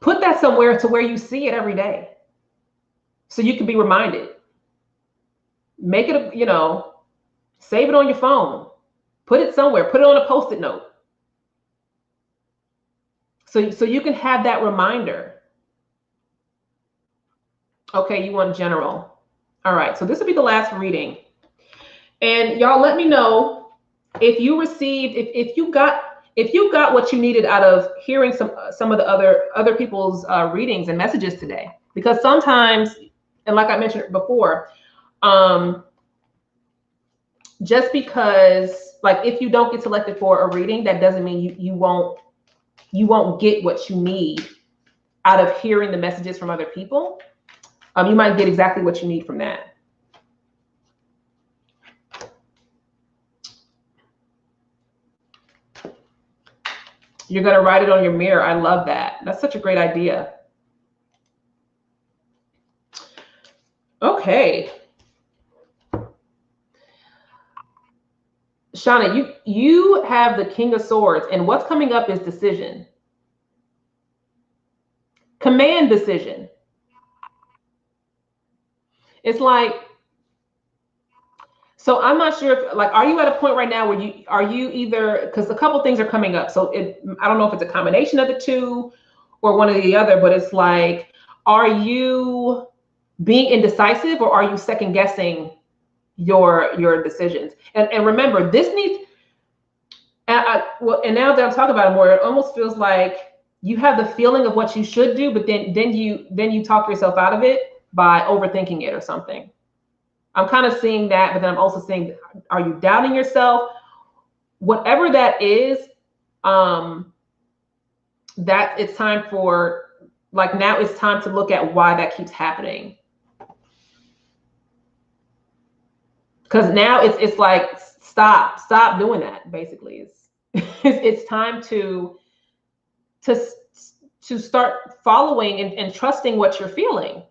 Put that somewhere to where you see it every day, so you can be reminded. Make it, save it on your phone. Put it somewhere. Put it on a Post-it note. So you can have that reminder. Okay, you want general. All right, so this will be the last reading. And y'all let me know if you received, if you got what you needed out of hearing some of the other people's readings and messages today. Because sometimes, and like I mentioned before, just because, like, if you don't get selected for a reading, that doesn't mean you won't get what you need out of hearing the messages from other people. You might get exactly what you need from that. You're going to write it on your mirror. I love that. That's such a great idea. Okay. Shauna, you have the King of Swords, and what's coming up is decision. Command decision. It's like, so I'm not sure if, like, are you at a point right now where you either, because a couple things are coming up. So I don't know if it's a combination of the two or one or the other, but it's like, are you being indecisive or are you second guessing your decisions? And remember, this needs, and now that I'm talking about it more, it almost feels like you have the feeling of what you should do, but then you talk yourself out of it by overthinking it or something. I'm kind of seeing that, but then I'm also saying, are you doubting yourself? Whatever that is, that it's time for, like, now it's time to look at why that keeps happening. Because now it's like, stop doing that. Basically, it's time to start following and trusting what you're feeling.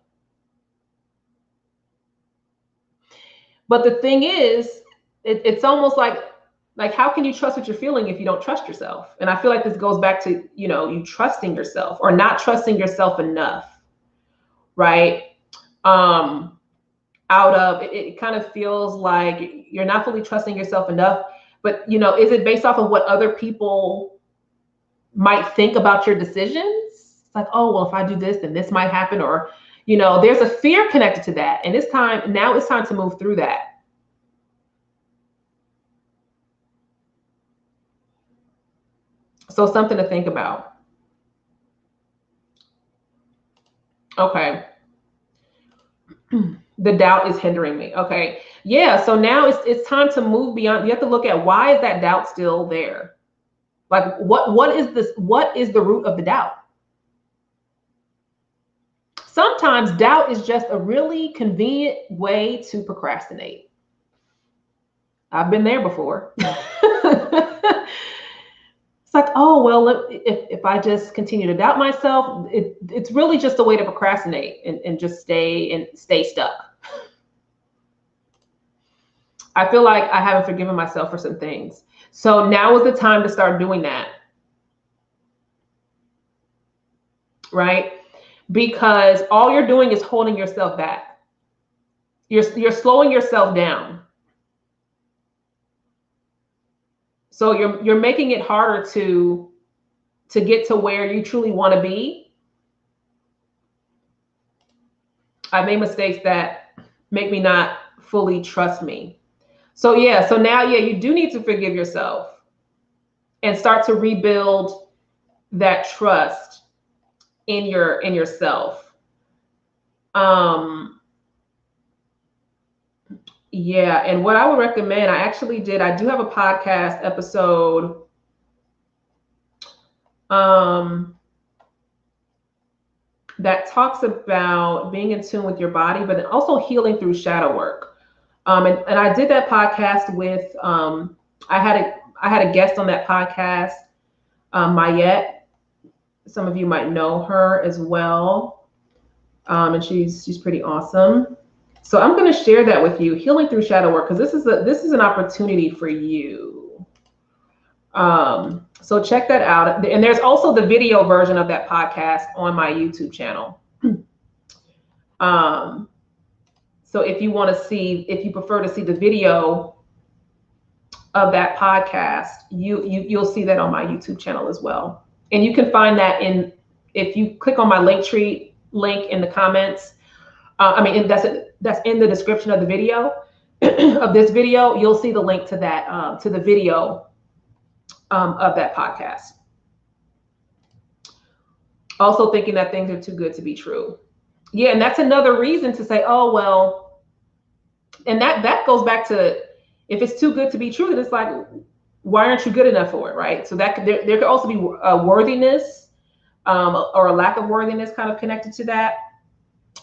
But the thing is, it's almost like how can you trust what you're feeling if you don't trust yourself? And I feel like this goes back to, you trusting yourself or not trusting yourself enough, right? Out of it kind of feels like you're not fully trusting yourself enough, but is it based off of what other people might think about your decisions? It's like, oh, well, if I do this, then this might happen, or there's a fear connected to that. And now it's time to move through that. So something to think about. Okay. The doubt is hindering me. Okay. Yeah. So now it's time to move beyond. You have to look at, why is that doubt still there? Like, what is this? What is the root of the doubt? Sometimes doubt is just a really convenient way to procrastinate. I've been there before. It's like, oh, well, if I just continue to doubt myself, it's really just a way to procrastinate and just stay stuck. I feel like I haven't forgiven myself for some things. So now is the time to start doing that. Right? Because all you're doing is holding yourself back. You're slowing yourself down. So you're making it harder to get to where you truly want to be. I made mistakes that make me not fully trust me. So yeah, so now, yeah, you do need to forgive yourself and start to rebuild that trust in yourself. Yeah, and what I would recommend, I do have a podcast episode that talks about being in tune with your body, but also healing through shadow work. And I did that podcast with, I had a guest on that podcast, Mayette. Some of you might know her as well. And she's pretty awesome. So I'm going to share that with you, Healing Through Shadow Work, because this is an opportunity for you. So check that out. And there's also the video version of that podcast on my YouTube channel. So if you want to see, if you prefer to see the video of that podcast, you'll see that on my YouTube channel as well. And you can find that if you click on my Linktree link in the comments. That's in the description of the video of this video. You'll see the link to that to the video of that podcast. Also thinking that things are too good to be true. Yeah, and that's another reason to say, oh well, and that goes back to, if it's too good to be true, then it's like, why aren't you good enough for it, right? So that there could also be a worthiness or a lack of worthiness kind of connected to that.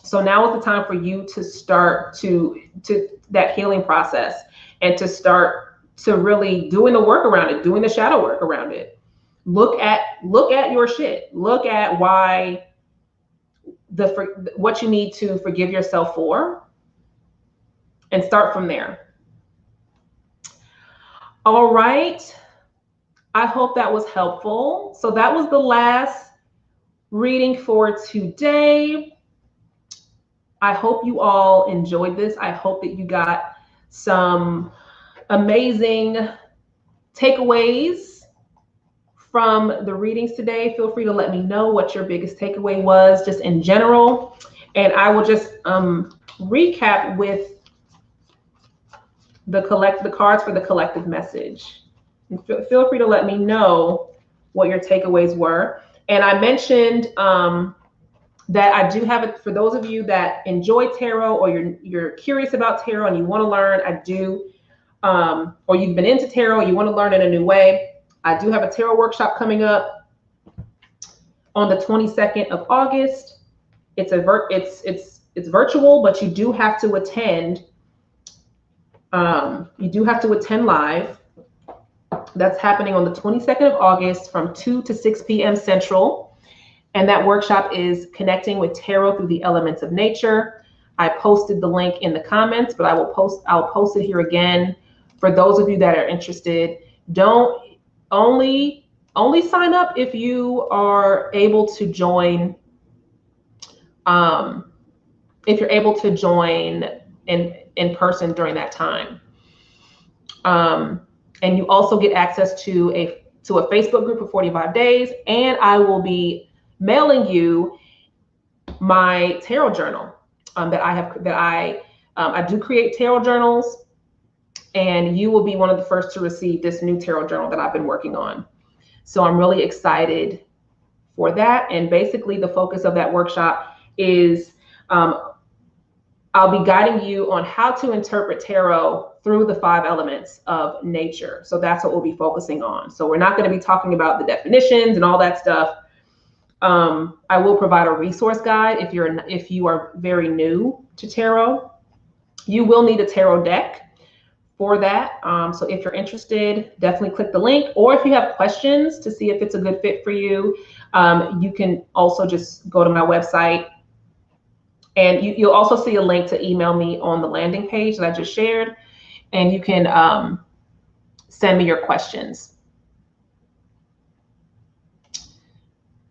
So now is the time for you to start to that healing process and to start to really doing the work around it, doing the shadow work around it. Look at your shit. Look at what you need to forgive yourself for, and start from there. All right. I hope that was helpful. So that was the last reading for today. I hope you all enjoyed this. I hope that you got some amazing takeaways from the readings today. Feel free to let me know what your biggest takeaway was just in general. And I will just recap with the cards for the collective message. And feel free to let me know what your takeaways were. And I mentioned that I do have it for those of you that enjoy tarot, or you're curious about tarot and you want to learn. I do, or you've been into tarot, you want to learn in a new way. I do have a tarot workshop coming up on the 22nd of August. It's virtual, but you do have to attend. You do have to attend live. That's happening on the 22nd of August from 2 to 6 p.m. Central. And that workshop is connecting with tarot through the elements of nature. I posted the link in the comments, but I'll post it here again for those of you that are interested. Don't only sign up if you are able to join. If you're able to join in person during that time. And you also get access to a Facebook group for 45 days. And I will be mailing you my tarot journal I do create tarot journals, and you will be one of the first to receive this new tarot journal that I've been working on. So I'm really excited for that. And basically the focus of that workshop is I'll be guiding you on how to interpret tarot through the 5 elements of nature. So that's what we'll be focusing on. So we're not going to be talking about the definitions and all that stuff. I will provide a resource guide if you are very new to tarot. You will need a tarot deck for that. So if you're interested, definitely click the link. Or if you have questions to see if it's a good fit for you, you can also just go to my website. And you'll also see a link to email me on the landing page that I just shared. And you can send me your questions.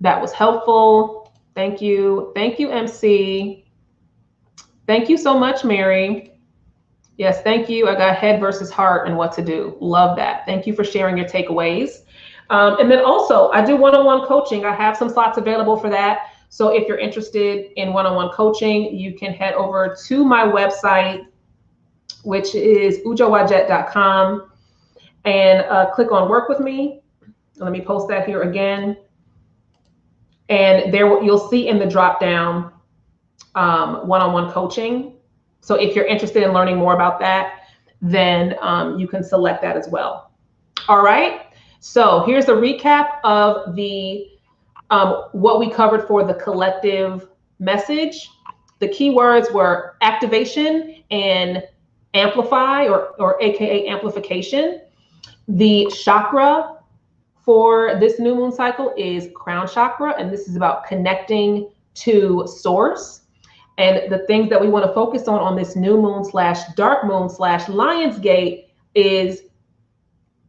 That was helpful. Thank you. Thank you, MC. Thank you so much, Mary. Yes, thank you. I got head versus heart and what to do. Love that. Thank you for sharing your takeaways. And then also, I do one-on-one coaching. I have some slots available for that. So if you're interested in one-on-one coaching, you can head over to my website, which is ujowajet.com, and click on work with me. Let me post that here again. And there you'll see in the drop down one-on-one coaching. So if you're interested in learning more about that, then you can select that as well. All right. So here's a recap of the what we covered for the collective message. The keywords were activation and amplify, or AKA amplification. The chakra for this new moon cycle is crown chakra, and this is about connecting to source. And the things that we want to focus on this new moon / dark moon / Lionsgate is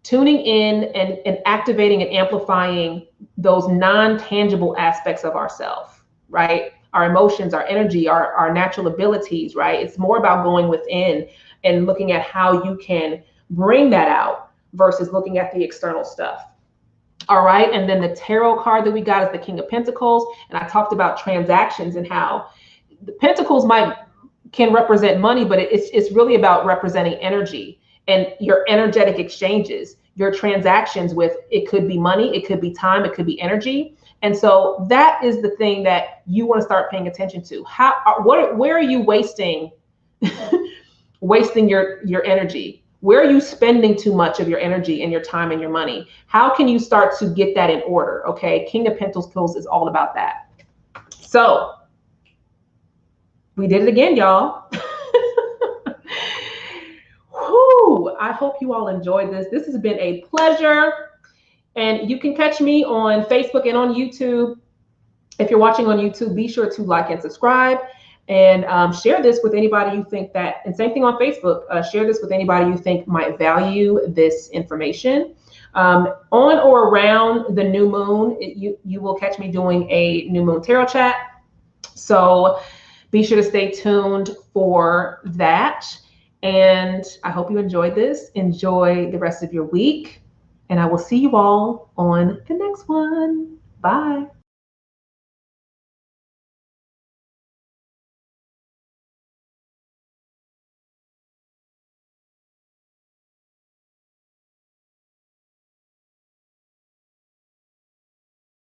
tuning in and activating and amplifying those non-tangible aspects of ourself, right? Our emotions, our energy, our natural abilities, right? It's more about going within and looking at how you can bring that out versus looking at the external stuff. All right. And then the tarot card that we got is the King of Pentacles. And I talked about transactions and how the Pentacles can represent money, but it's really about representing energy and your energetic exchanges, your transactions with, it could be money, it could be time, it could be energy. And so that is the thing that you want to start paying attention to. Where are you wasting your energy? Where are you spending too much of your energy and your time and your money? How can you start to get that in order? Okay. King of Pentacles is all about that. So we did it again, y'all. Whew, I hope you all enjoyed this. This has been a pleasure. And you can catch me on Facebook and on YouTube. If you're watching on YouTube, be sure to like and subscribe, and share this with anybody you think that, and same thing on Facebook, share this with anybody you think might value this information. On or around the new moon, you will catch me doing a new moon tarot chat. So be sure to stay tuned for that. And I hope you enjoyed this. Enjoy the rest of your week. And I will see you all on the next one. Bye.